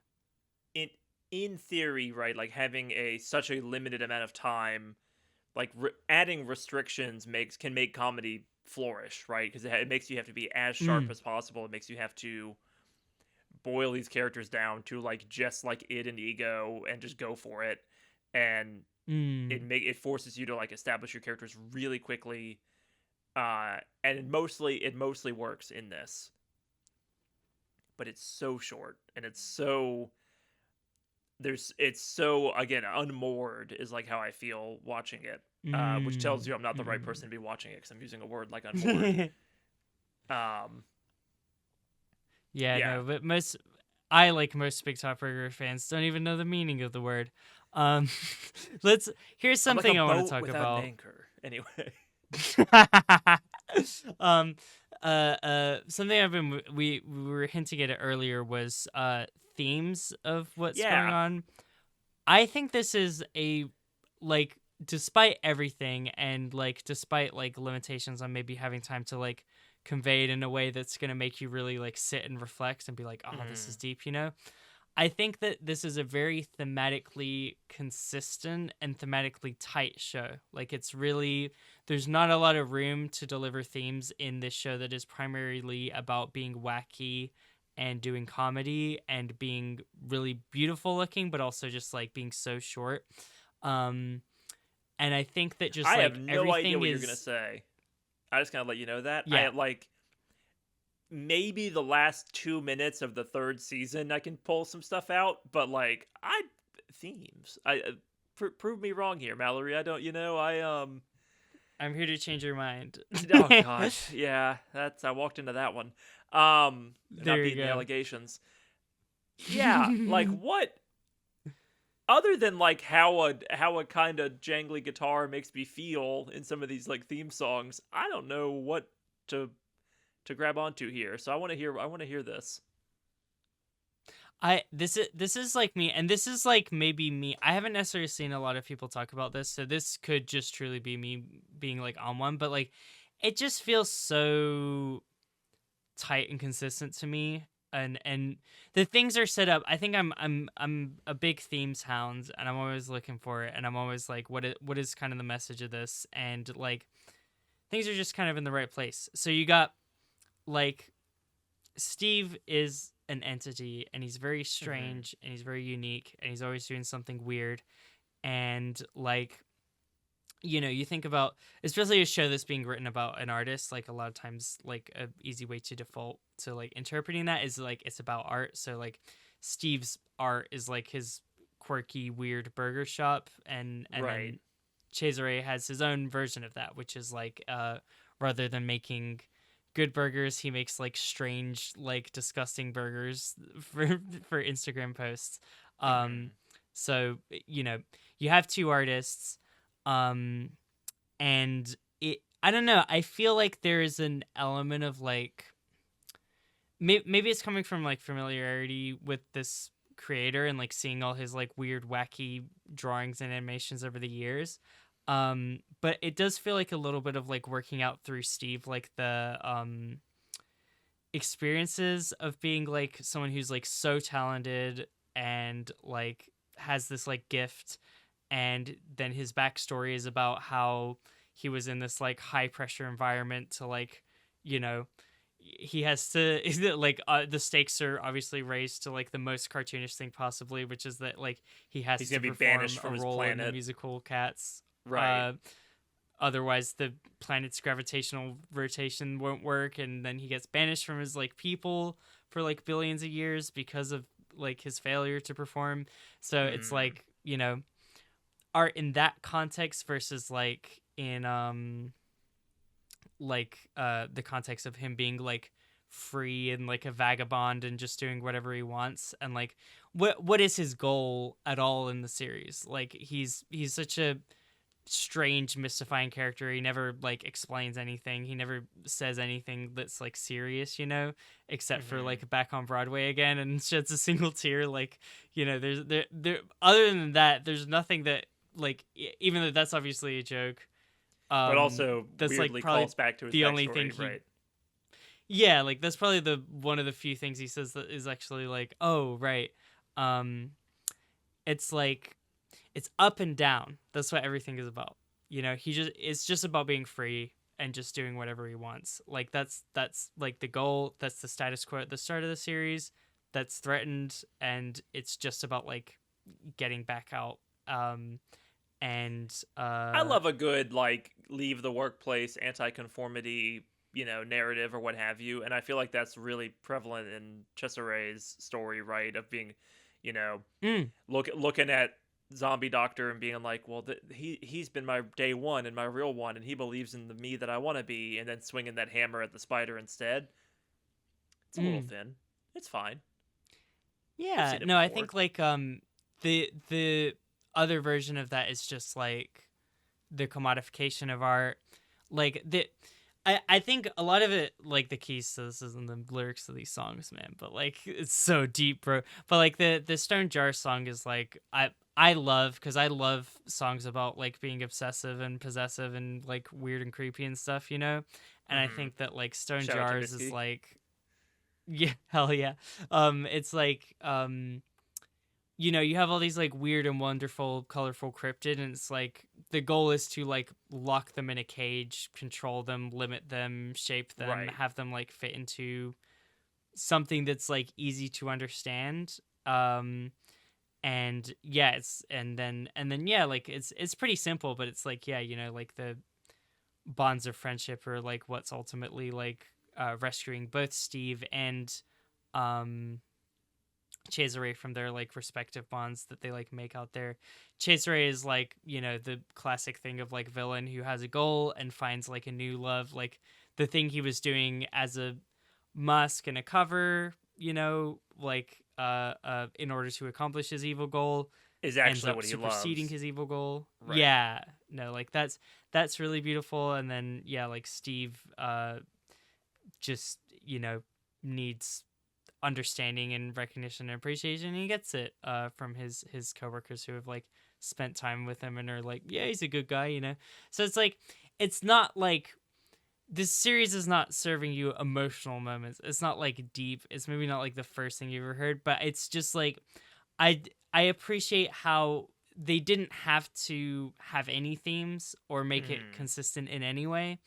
in in theory, right? Like having a such a limited amount of time, like adding restrictions can make comedy flourish, right? Because it makes you have to be as sharp Mm. as possible. It makes you have to boil these characters down to like just like id and ego and just go for it, and Mm. it forces you to like establish your characters really quickly. And it mostly works in this. but it's so short and it's so, again, unmoored is like how I feel watching it, which tells you I'm not the right person to be watching it because I'm using a word like unmoored. Um, Yeah, yeah, no, but I, like most Bigtop Burger fans, don't even know the meaning of the word. Um, let's. Here's I'm like a something I want to boat talk without an about. anchor. Anyway, um, something we were hinting at it earlier was themes of what's going yeah, on. I think this is a like despite everything and like despite like limitations on maybe having time to like convey it in a way that's gonna make you really like sit and reflect and be like, oh, this is mm, deep, you know? I think that this is a very thematically consistent and thematically tight show. Like it's really there's not a lot of room to deliver themes in this show that is primarily about being wacky and doing comedy and being really beautiful looking, but also just like being so short. Um and I think that just I have like no idea everything what you're gonna is say. I just gotta let you know that I yeah. like maybe the last 2 minutes of the third season I can pull some stuff out, but like I themes. Prove me wrong here, Mallory. I don't. I'm here to change your mind. Oh gosh, yeah. That's I walked into that one. Not There you beating the go. allegations. Yeah, like what? Other than like how a kind of jangly guitar makes me feel in some of these like theme songs, I don't know what to grab onto here. So I want to hear this. This is like me, and this is like maybe me. I haven't necessarily seen a lot of people talk about this, so this could just truly be me being like on one, but like it just feels so tight and consistent to me. And the things are set up. I think I'm a big themes hound, and I'm always looking for it, and I'm always like what is kind of the message of this, and like things are just kind of in the right place. So you got like Steve is an entity and he's very Hmm. strange and he's very unique and he's always doing something weird. And like, you think about especially a show that's being written about an artist, like a lot of times like a easy way to default to like interpreting that is like it's about art. So like Steve's art is like his quirky weird burger shop, and Right. then Cesare has his own version of that, which is like rather than making good burgers, he makes like strange, like disgusting burgers for Instagram posts. Um, Hmm. so you have two artists, um, and I don't know. I feel like there is an element of like maybe it's coming from like familiarity with this creator and like seeing all his like weird wacky drawings and animations over the years, but it does feel like a little bit of like working out through Steve like the experiences of being like someone who's like so talented and like has this like gift, and then his backstory is about how he was in this like high pressure environment to like you know he has to like the stakes are obviously raised to like the most cartoonish thing possibly, which is that like he has He's gonna to be banished perform a from his role in the planet. musical Cats. Right. uh Otherwise the planet's gravitational rotation won't work, and then he gets banished from his like people for like billions of years because of like his failure to perform. So it's Mm. like art in that context versus like in the context of him being like free and like a vagabond and just doing whatever he wants, and like what is his goal at all in the series. Like he's such a strange mystifying character. He never like explains anything, he never says anything that's like serious, except for Hmm. like back on Broadway again and sheds a single tear. Like there other than that there's nothing that like even though that's obviously a joke, But also that's like weirdly probably calls back to his the only thing backstory. he Right. yeah, like that's probably the one of the few things he says that is actually like, oh right. um it's like it's up and down. That's what everything is about. It's just about being free and just doing whatever he wants. Like that's like the goal. That's the status quo at the start of the series. That's threatened, and it's just about like getting back out. And I love a good like leave the workplace anti-conformity narrative or what have you. And I feel like that's really prevalent in Cesare's story, right? Of being, you know, Mm. looking at Zombie Doctor and being like, well, he's been my day one and my real one, and he believes in the me that I want to be, and then swinging that hammer at the spider instead. It's a little Mm. thin. It's fine. We've Yeah, seen it no, I before. think like the other version of that is just like the commodification of art. Like I think a lot of it, like the keys to this is in the lyrics of these songs, man. But like it's so deep, bro. But like the Stone Jar song is like I love, because I love songs about like being obsessive and possessive and like weird and creepy and stuff, you know. And I Mm-hmm. think that like Stone Shout out to Jars is Whiskey. like, yeah, hell yeah. It's like you have all these like weird and wonderful, colorful cryptid, and it's like the goal is to like lock them in a cage, control them, limit them, shape them, Right. have them like fit into something that's like easy to understand. Um, and yeah, and then yeah, like it's pretty simple, but it's like, yeah, like the bonds of friendship are like what's ultimately like rescuing both Steve and um Cesare from their like respective bonds that they like make out there. Cesare is like, the classic thing of like villain who has a goal and finds like a new love, like the thing he was doing as a mask and a cover, like in order to accomplish his evil goal, Is ends actually up what he superseding loves. his evil goal. Right. Yeah. No, like that's really beautiful. And then yeah, like Steve just, needs understanding and recognition and appreciation, and he gets it from his coworkers who have like spent time with him and are like, yeah, he's a good guy. So it's like, it's not like this series is not serving you emotional moments. It's not like deep. It's maybe not like the first thing you ever heard, but it's just like i I appreciate how they didn't have to have any themes or make it Mm. consistent in any way.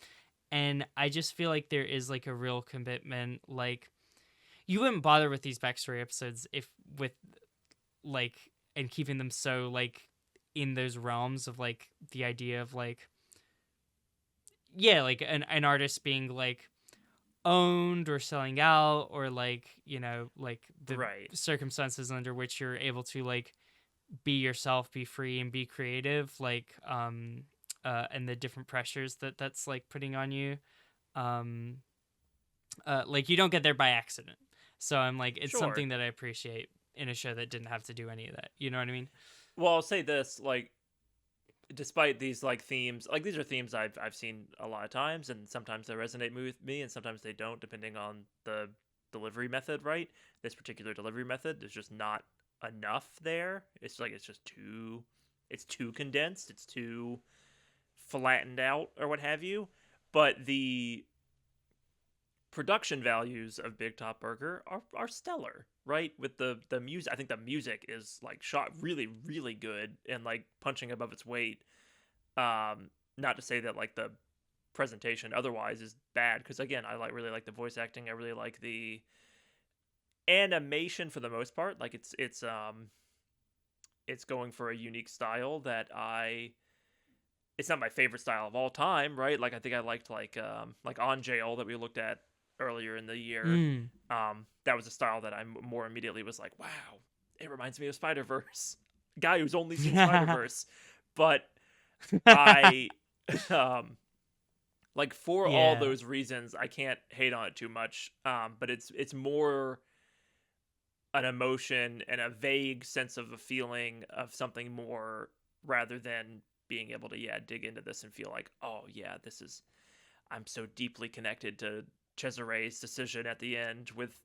And I just feel like there is like a real commitment. Like, you wouldn't bother with these backstory episodes if with like, and keeping them so like in those realms of like the idea of like, yeah, like an artist being like owned or selling out, or like, like the Right. circumstances under which you're able to like be yourself, be free, and be creative, like and the different pressures that's like putting on you. um like, you don't get there by accident. So I'm like, it's Sure. something that I appreciate in a show that didn't have to do any of that. You know what I mean? Well, I'll say this, like, despite these like themes, like these are themes I've seen a lot of times, and sometimes they resonate with me, and sometimes they don't, depending on the delivery method. Right, this particular delivery method is just not enough there. It's like it's too condensed, it's too flattened out, or what have you. But the production values of Bigtop Burger are stellar, right? With the music, I think the music is like shot really really good and like punching above its weight. Not to say that like the presentation otherwise is bad, because again, I really like the voice acting. I really like the animation for the most part. Like it's going for a unique style that I it's not my favorite style of all time, right? Like I think I liked like On Jail that we looked at earlier in the year. Mm. That was a style that I more immediately was like, wow, it reminds me of Spider Verse. Guy who's only seen Spider Verse, but I um like for all Yeah. those reasons, I can't hate on it too much. But it's more an emotion and a vague sense of a feeling of something more, rather than being able to dig into this and feel like, oh yeah, this is I'm so deeply connected to Cesare's decision at the end with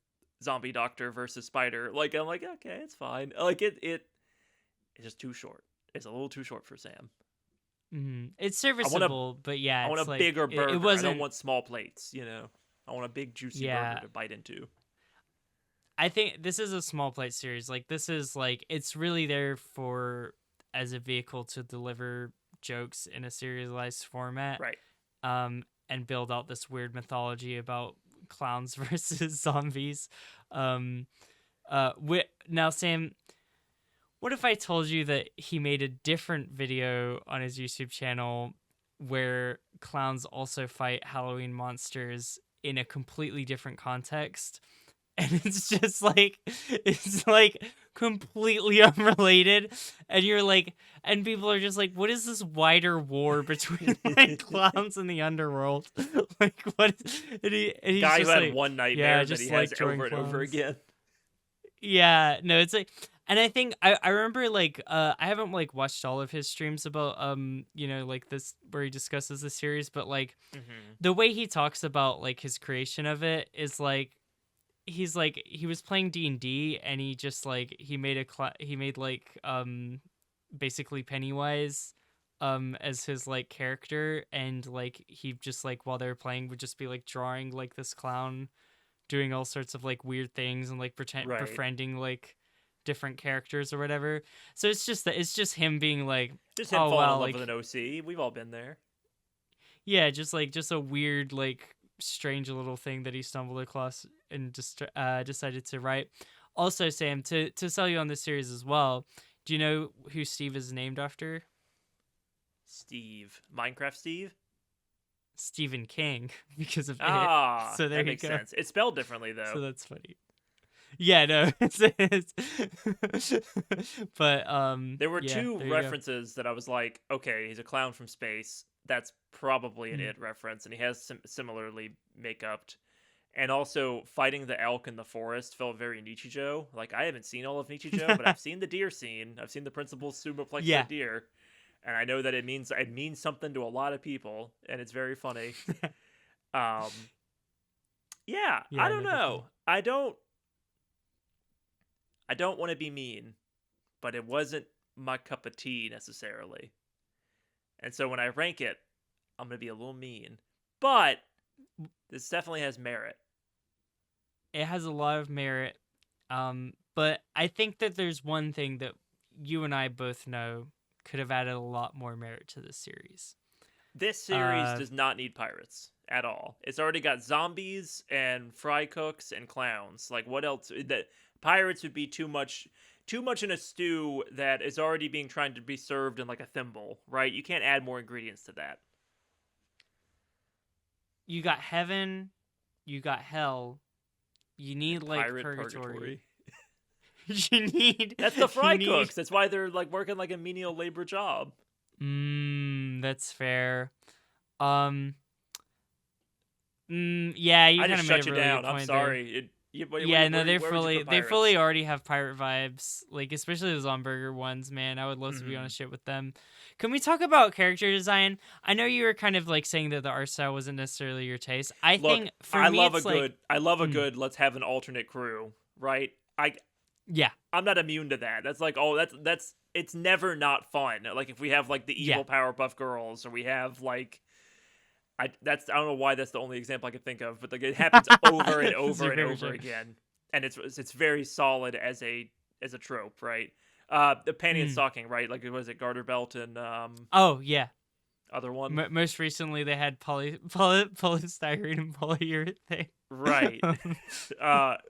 Zombie Doctor versus Spider. Like I'm like, okay, it's fine. Like it's just too short. It's a little too short for Sam. It's I want a serviceable, but yeah, I want a it's like bigger it burger. I don't wasn't. want small plates. I want a big juicy burger Yeah, to bite into. I think this is a small plate series. Like, this is like, it's really there for as a vehicle to deliver jokes in a serialized format, Right. and build out this weird mythology about clowns versus zombies. Um, now, Sam, what if I told you that he made a different video on his YouTube channel where clowns also fight Halloween monsters in a completely different context. And it's like completely unrelated, and you're like, and people are just like, what is this wider war between like clowns and the underworld? Like what and he's Guy who just had like, one yeah, nightmare I that he just has like drawing over and over clowns. again. Yeah, no, it's like, and I think I remember like I haven't like watched all of his streams about like this where he discusses the series, but like Hmm. the way he talks about like his creation of it is like he's like he was playing D&D, and he just like he made like basically Pennywise as his like character, and like he just like while they were playing would just be like drawing like this clown doing all sorts of like weird things and like Right. befriending like different characters or whatever. So it's just him being like, Just him oh falling in wow, love with an like OC. We've all been there. yeah, just a weird like strange little thing that he stumbled across and just decided to write. Also, Sam, to sell you on this series as well, do you know who Steve is named after? Steve. Minecraft Steve? Stephen King, because of it. Ah, So there that you makes go. sense. It's spelled differently, So though. that's funny. Yeah, no, but There were yeah, two there you go. references that I was like, okay, he's a clown from space. That's probably an Mm. It reference, and he has similarly make-upped. And also, fighting the elk in the forest felt very Nichijou. Like, I haven't seen all of Nichijou, but I've seen the deer scene. I've seen the principal superplex Yeah. that deer, and I know that it means something to a lot of people, and it's very funny. Um, yeah, I Yeah, don't no, know. definitely. I don't want to be mean, but it wasn't my cup of tea necessarily. And so when I rank it, I'm going to be a little mean. But this definitely has merit. It has a lot of merit. But I think that there's one thing that you and I both know could have added a lot more merit to this series. This series Uh does not need pirates at all. It's already got zombies and fry cooks and clowns. Like what else? That pirates would be too much in a stew that is already being trying to be served in like a thimble, right? You can't add more ingredients to that. you got heaven, you got hell, you need And like pirate purgatory. purgatory. you need That's the you fry need cooks. That's why they're like working like a menial labor job. that's fair. Um yeah, you I kind just of made a shut you really good down. I'm point there. sorry. Yeah, no, Where would you put they pirates? fully already have pirate vibes. Like especially those on burger ones, man. I would love to be on a Hmm. ship with them. Can we talk about character design? I know you were kind of like saying that the art style wasn't necessarily your taste. I Look, think for I me love a it's like good. I love a mm, good. Let's have an alternate crew, right? yeah, I'm not immune to that. That's like, oh, that's. It's never not fun. Like if we have like the yeah. evil Powerpuff Girls, or we have like. I don't know why that's the only example I could think of, but like it happens over and That's over your and favorite over show. again, and it's very solid as a trope, right? The panty and Mm. stocking, right? Like was it Garter Belt and Oh yeah. other one, Most recently, they had polystyrene and polyurethane. right?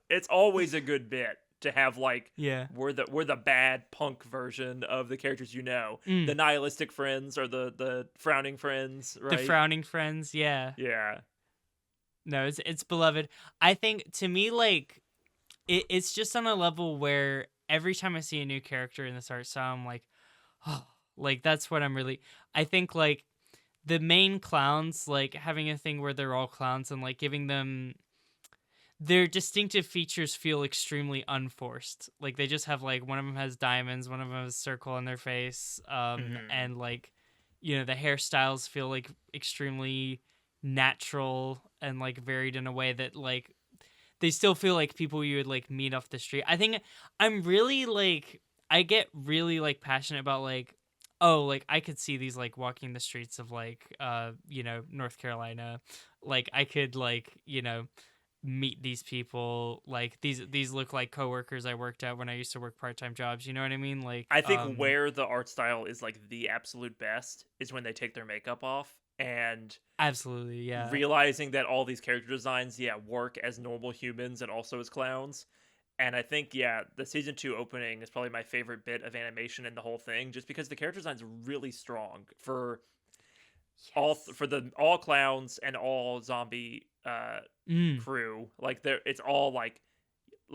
It's always a good bit to have like yeah. we're the bad punk version of the characters, the Mm. nihilistic friends or the frowning friends, The right? frowning friends. Yeah. Yeah. No, it's beloved. I think to me, like it's just on a level where every time I see a new character in this art style, I'm like, oh, like that's what I'm really. I think like the main clowns, like having a thing where they're all clowns and like giving them their distinctive features feel extremely unforced. Like they just have like one of them has diamonds, one of them has a circle on their face, Hmm. and like the hairstyles feel like extremely natural and like varied in a way that like they still feel like people you would like meet off the street. I think I'm really like I get really like passionate about like oh like I could see these like walking the streets of like North Carolina. Like I could like meet these people like these look like coworkers I worked at when I used to work part-time jobs, you know what I mean? Like I think where the art style is like the absolute best is when they take their makeup off and absolutely, yeah. realizing that all these character designs, yeah, work as normal humans and also as clowns. And I think, yeah, the season 2 opening is probably my favorite bit of animation in the whole thing, just because the character design's really strong for all Yes. for the all clowns and all zombie Mm. crew. Like there, it's all like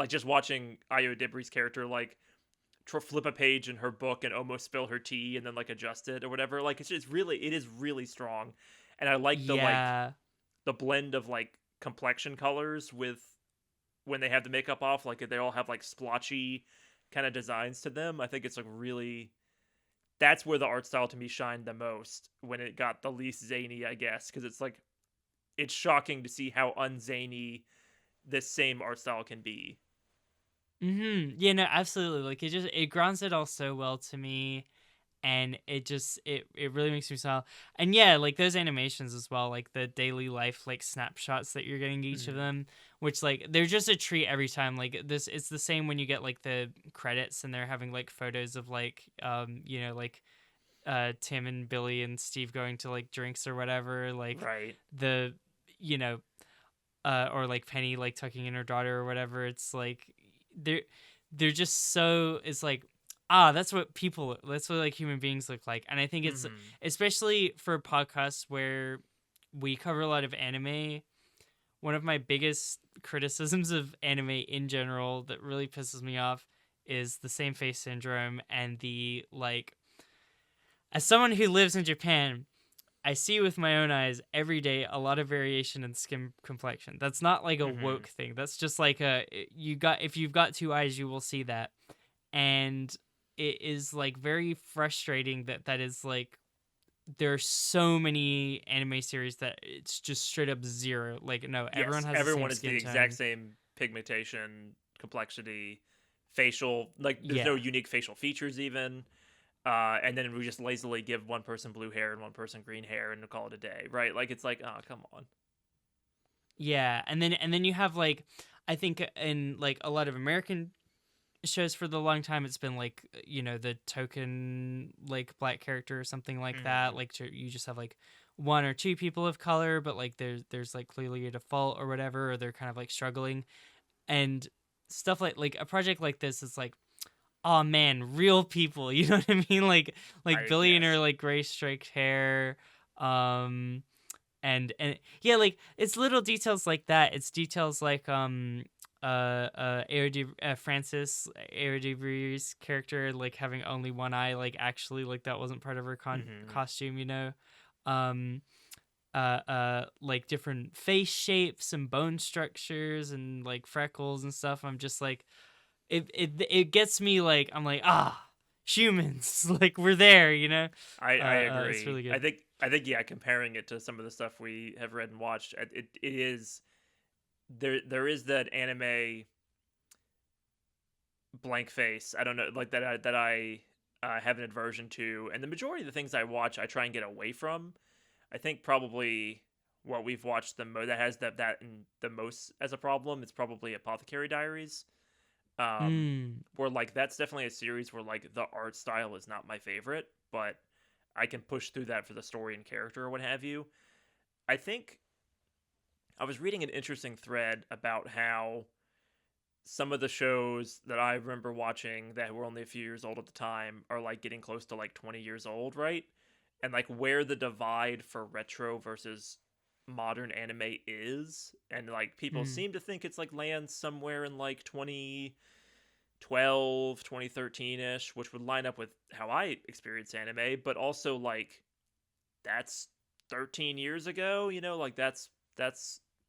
just watching Ayo Dibri's character like flip a page in her book and almost spill her tea and then like adjust it or whatever. Like it's just really, it is really strong, and I like Yeah. the blend of like complexion colors with when they have the makeup off. Like they all have like splotchy kind of designs to them. I think it's like really, that's where the art style to me shined the most, when it got the least zany, I guess, because it's like it's shocking to see how unzany this same art style can be. Yeah, no, absolutely. Like it grounds it all so well to me, and it really makes me smile. And yeah, like those animations as well, like the daily life like snapshots that you're getting each of Mm-hmm. them, which like they're just a treat every time. Like this, it's the same when you get like the credits and they're having like photos of like like Tim and Billy and Steve going to like drinks or whatever, like Right. the you know or like Penny like tucking in her daughter or whatever. It's like they're they're just so, it's like, that's what like human beings look like. And I think it's, Mm-hmm. especially for podcasts where we cover a lot of anime, one of my biggest criticisms of anime in general that really pisses me off is the same face syndrome and the like, as someone who lives in Japan, I see with my own eyes every day a lot of variation in skin complexion. That's not like a Mm-hmm. woke thing. That's just like you got, if you've got two eyes, you will see that. And it is like very frustrating that is like, there are so many anime series that it's just straight up zero. Like no, everyone Yes, has the same everyone is the skin exact tone. same pigmentation, complexity, facial. Like there's no Yeah. unique facial features even. And then we just lazily give one person blue hair and one person green hair and call it a day, right? Like it's like, oh, come on. Yeah, and then you have like, I think in like a lot of American shows for the long time, it's been like, the token like black character or something like that. Mm-hmm. Like you just have like one or two people of color, but like there's like clearly a default or whatever, or they're kind of like struggling, and stuff like a project like this is like, oh man, real people. You know what I mean? Like I Billy and her yes. like gray striped hair, um, and yeah, like it's little details like that. It's details like Francis Aerodivre's character like having only one eye, like actually like that wasn't part of her Mm-hmm. costume, um like different face shapes and bone structures and like freckles and stuff. I'm just like, it gets me, like I'm like, humans. Like we're there, I it's agree. really good. I think yeah, comparing it to some of the stuff we have read and watched, it is there is that anime blank face. I don't know, like that I have an aversion to, and the majority of the things I watch, I try and get away from. I think probably what we've watched that has that in the most as a problem, it's probably Apothecary Diaries. Mm. Where like that's definitely a series where like the art style is not my favorite, but I can push through that for the story and character or what have you. I think I was reading an interesting thread about how some of the shows that I remember watching that were only a few years old at the time are like getting close to like 20 years old, right? And like where the divide for retro versus modern anime is. And like people Mm. seem to think it's like lands somewhere in like 2012, 2013ish, which would line up with how I experience anime, but also like that's 13 years ago, like that's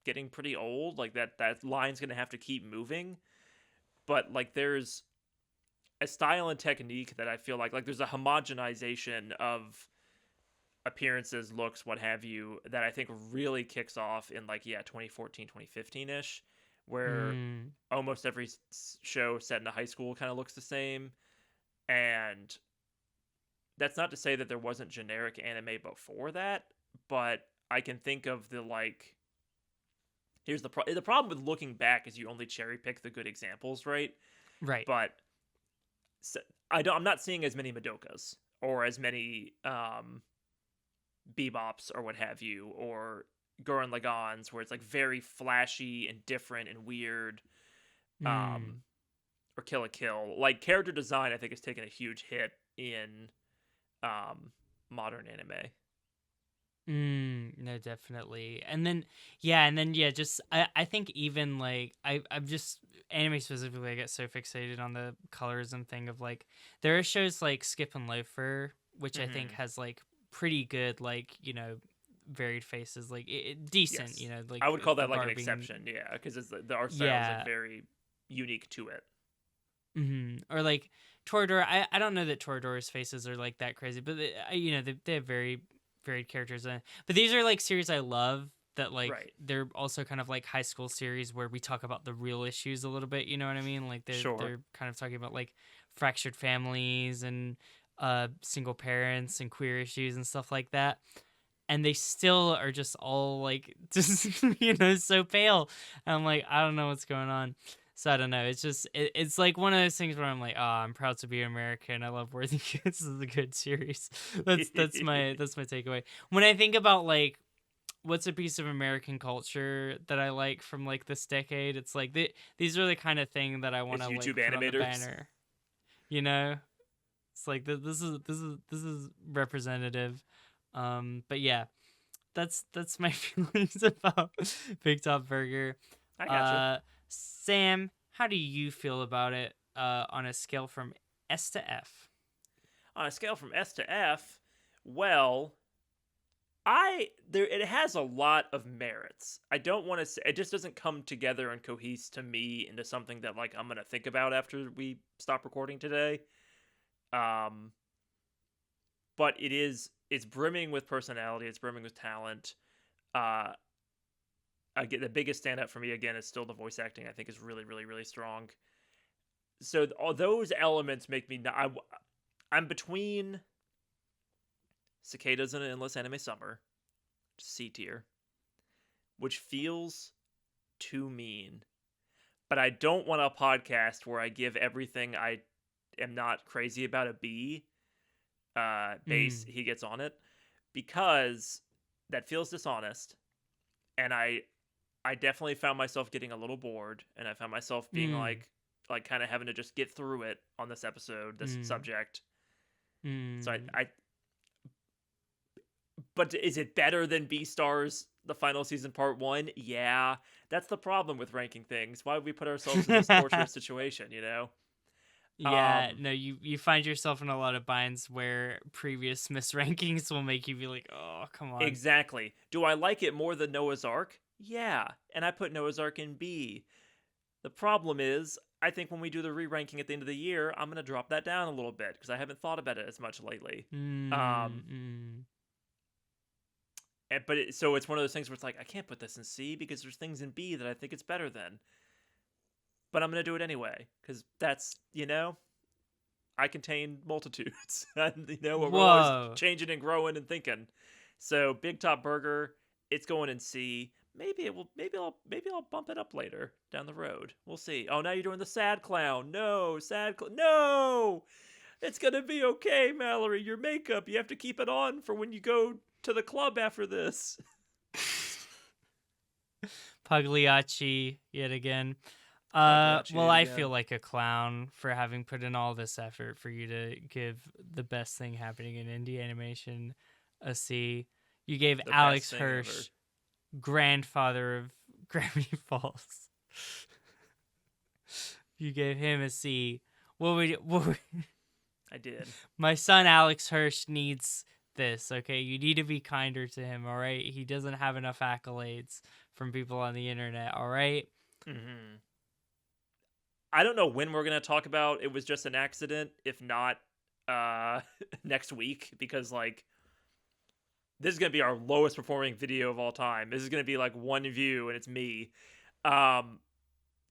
getting pretty old. Like that line's going to have to keep moving. But like there's a style and technique that I feel like there's a homogenization of appearances, looks, what have you, that I think really kicks off in like, yeah, 2014, 2015ish, where Mm. almost every show set in a high school kind of looks the same. And that's not to say that there wasn't generic anime before that, but I can think of the like, here's the problem with looking back is you only cherry pick the good examples, right? Right. But I'm not seeing as many Madokas or as many Bebops or what have you, or Gurren Lagans, where it's like very flashy and different and weird, um, Mm. or Kill a Kill. Like character design, I think has taken a huge hit in modern anime. No, definitely. And then just I think even like I'm just anime specifically, I get so fixated on the colorism thing of like there are shows like Skip and Loafer, which I think Hmm. has like pretty good like varied faces, like decent, Yes, like I would call for that like an Barbie. exception. Yeah, because the art style is like Yeah. very unique to it. Or like Toradora. I don't know that Toradora's faces are like that crazy, but they have very varied characters. But these are like series I love that like Right. they're also kind of like high school series where we talk about the real issues a little bit. You know what I mean? Like Sure. they're kind of talking about like fractured families and single parents and queer issues and stuff like that. And they still are just all like just so pale. And I'm like, I don't know what's going on. So I don't know. It's just it's like one of those things where I'm like, oh, I'm proud to be American. I love Worthington. This is a good series. That's my takeaway. When I think about like what's a piece of American culture that I like from like this decade, it's like these are the kind of thing that I want It's to YouTube like put on the animators. banner. You know, it's like this is representative. But yeah, that's my feelings about Big Top Burger. I gotcha. Sam, how do you feel about it on a scale from S to F? On a scale from S to F, well, I there it has a lot of merits. I don't want to say it just doesn't come together and cohese to me into something that like I'm gonna think about after we stop recording today. Um, but it's brimming with personality. It's brimming with talent. Uh, I get the biggest standout for me again is still the voice acting. I think is really really really strong. So all those elements make me. I'm between Cicadas and an Endless Anime Summer, C tier, which feels too mean. But I don't want a podcast where I give everything I am not crazy about a B. Base Mm, he gets on it because that feels dishonest, and I definitely found myself getting a little bored, and I found myself being mm, like kind of having to just get through it on this episode, this mm, subject. So mm. I but is it better than B Stars the final season part 1? Yeah, that's the problem with ranking things. Why would we put ourselves in this torturous situation, you know? Yeah, Um no, you find yourself in a lot of binds where previous misrankings will make you be like, oh, come on. exactly. Do I like it more than Noah's Ark? Yeah, and I put Noah's Ark in B. The problem is, I think when we do the re-ranking at the end of the year, I'm going to drop that down a little bit because I haven't thought about it as much lately. Mm, Um mm. so it's one of those things where it's like I can't put this in C because there's things in B that I think it's better than. But I'm going to do it anyway cuz that's, I contain multitudes. And we're always Whoa. changing and growing and thinking. So Big Top Burger, it's going in C. Maybe I'll bump it up later down the road. We'll see. Oh, now you're doing the sad clown. No, no. It's going to be okay, Mallory. Your makeup, you have to keep it on for when you go to the club after this. Pagliacci yet again. Pagliacci Well, it I feel again. like a clown for having put in all this effort for you to give the best thing happening in indie animation a C. You gave The best Alex thing ever. Hirsch, grandfather of Gravity Falls, you gave him a C. What would I did. my son Alex Hirsch needs this, okay? You need to be kinder to him, all right? He doesn't have enough accolades from people on the internet, all right? Mhm. I don't know when we're going to talk about it was just an accident, if not uh next week because like this is going to be our lowest performing video of all time. This is going to be like one view and it's me. Um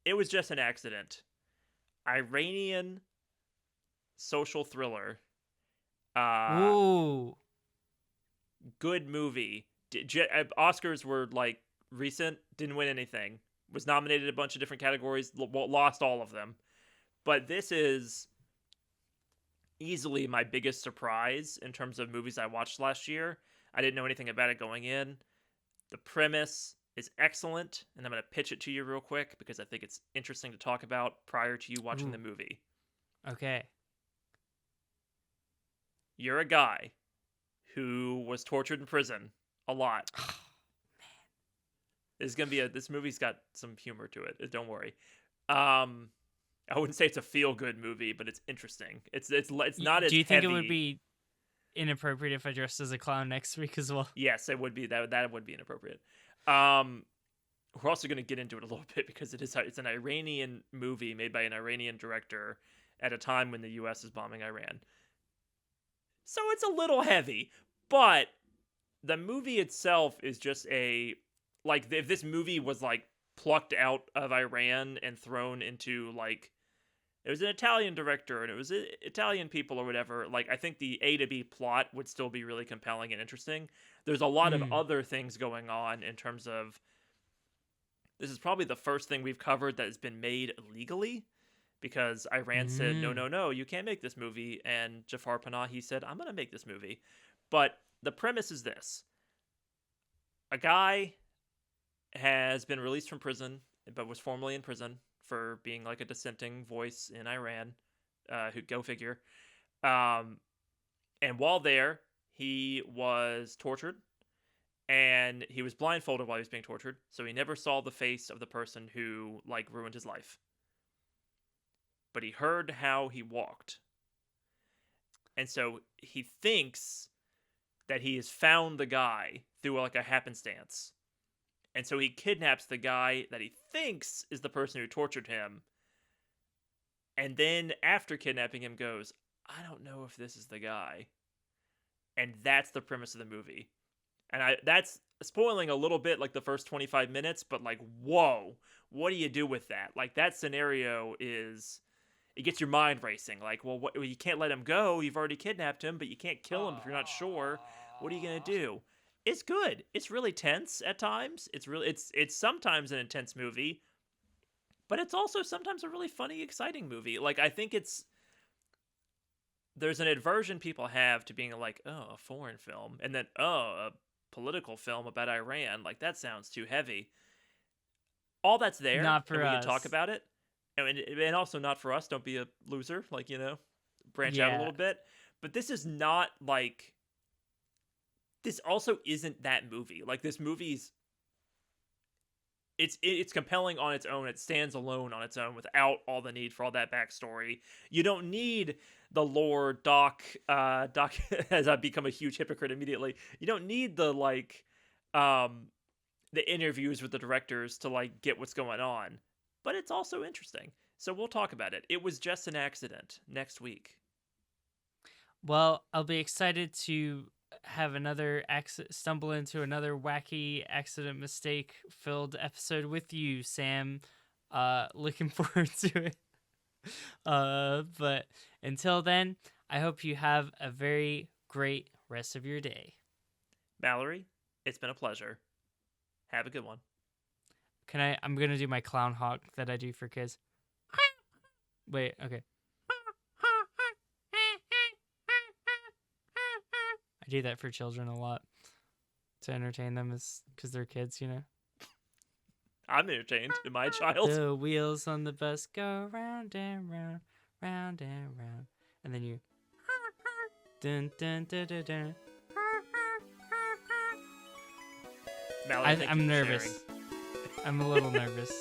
it was just an accident. Iranian social thriller. Uh Ooh. Good movie. Oscars were like recent, didn't win anything. Was nominated a bunch of different categories, lost all of them. But this is easily my biggest surprise in terms of movies I watched last year. I didn't know anything about it going in. The premise is excellent, and I'm going to pitch it to you real quick because I think it's interesting to talk about prior to you watching the Ooh. movie. Okay. You're a guy who was tortured in prison A lot. This movie's got some humor to it. Don't worry. I wouldn't say it's a feel good movie, but it's interesting. It's not as Do you think heavy. it would be inappropriate if I dressed as a clown next week as well? Yes, it would be. That would be inappropriate. We're also going to get into it a little bit because it's an Iranian movie made by an Iranian director at a time when the U.S. is bombing Iran. So it's a little heavy, but the movie itself is just like if this movie was like plucked out of Iran and thrown into like it was an Italian director and it was Italian people or whatever, like I think the A to B plot would still be really compelling and interesting. There's a lot of other things going on in terms of this is probably the first thing we've covered that has been made illegally because Iran said, no, you can't make this movie. And Jafar Panahi said, I'm going to make this movie. But the premise is this. A guy has been released from prison, but was formerly in prison for being like a dissenting voice in Iran. Who go figure. And while there, he was tortured. And he was blindfolded while he was being tortured, so he never saw the face of the person who, like, ruined his life. But he heard how he walked. And so he thinks that he has found the guy through, like, a happenstance. And so he kidnaps the guy that he thinks is the person who tortured him. And then, after kidnapping him, goes, I don't know if this is the guy. And that's the premise of the movie. And that's spoiling a little bit, like, the first 25 minutes, but, like, whoa, what do you do with that? Like, that scenario it gets your mind racing. Like, well, you can't let him go. You've already kidnapped him, but you can't kill him if you're not sure. What are you going to do? It's good. It's really tense at times. It's sometimes an intense movie, but it's also sometimes a really funny, exciting movie. Like, I think there's an aversion people have to being like, oh, a foreign film, and then, oh, a political film about Iran, like that sounds too heavy. All that's there, Not for and we us. can talk about it, and also not for us. Don't be a loser, like branch out a little bit. But this is not like. This also isn't that movie. Like this movie's. It's compelling on its own. It stands alone on its own without all the need for all that backstory. You don't need the lore Doc as I've become a huge hypocrite immediately. You don't need the interviews with the directors to like get what's going on. But it's also interesting. So we'll talk about it. It was just an accident next week. Well, I'll be excited to have another stumble into another wacky accident mistake filled episode with you, Sam. Looking forward to it. But until then, I hope you have a very great rest of your day. Mallory, it's been a pleasure. Have a good one. I'm gonna do my clown hawk that I do for kids. Wait, okay. I do that for children a lot to entertain them, because they're kids, I'm entertained. Am I a child? The wheels on the bus go round and round, round and round, and then you. Dun, dun, dun, dun, dun. Mallory, I'm nervous. I'm a little nervous.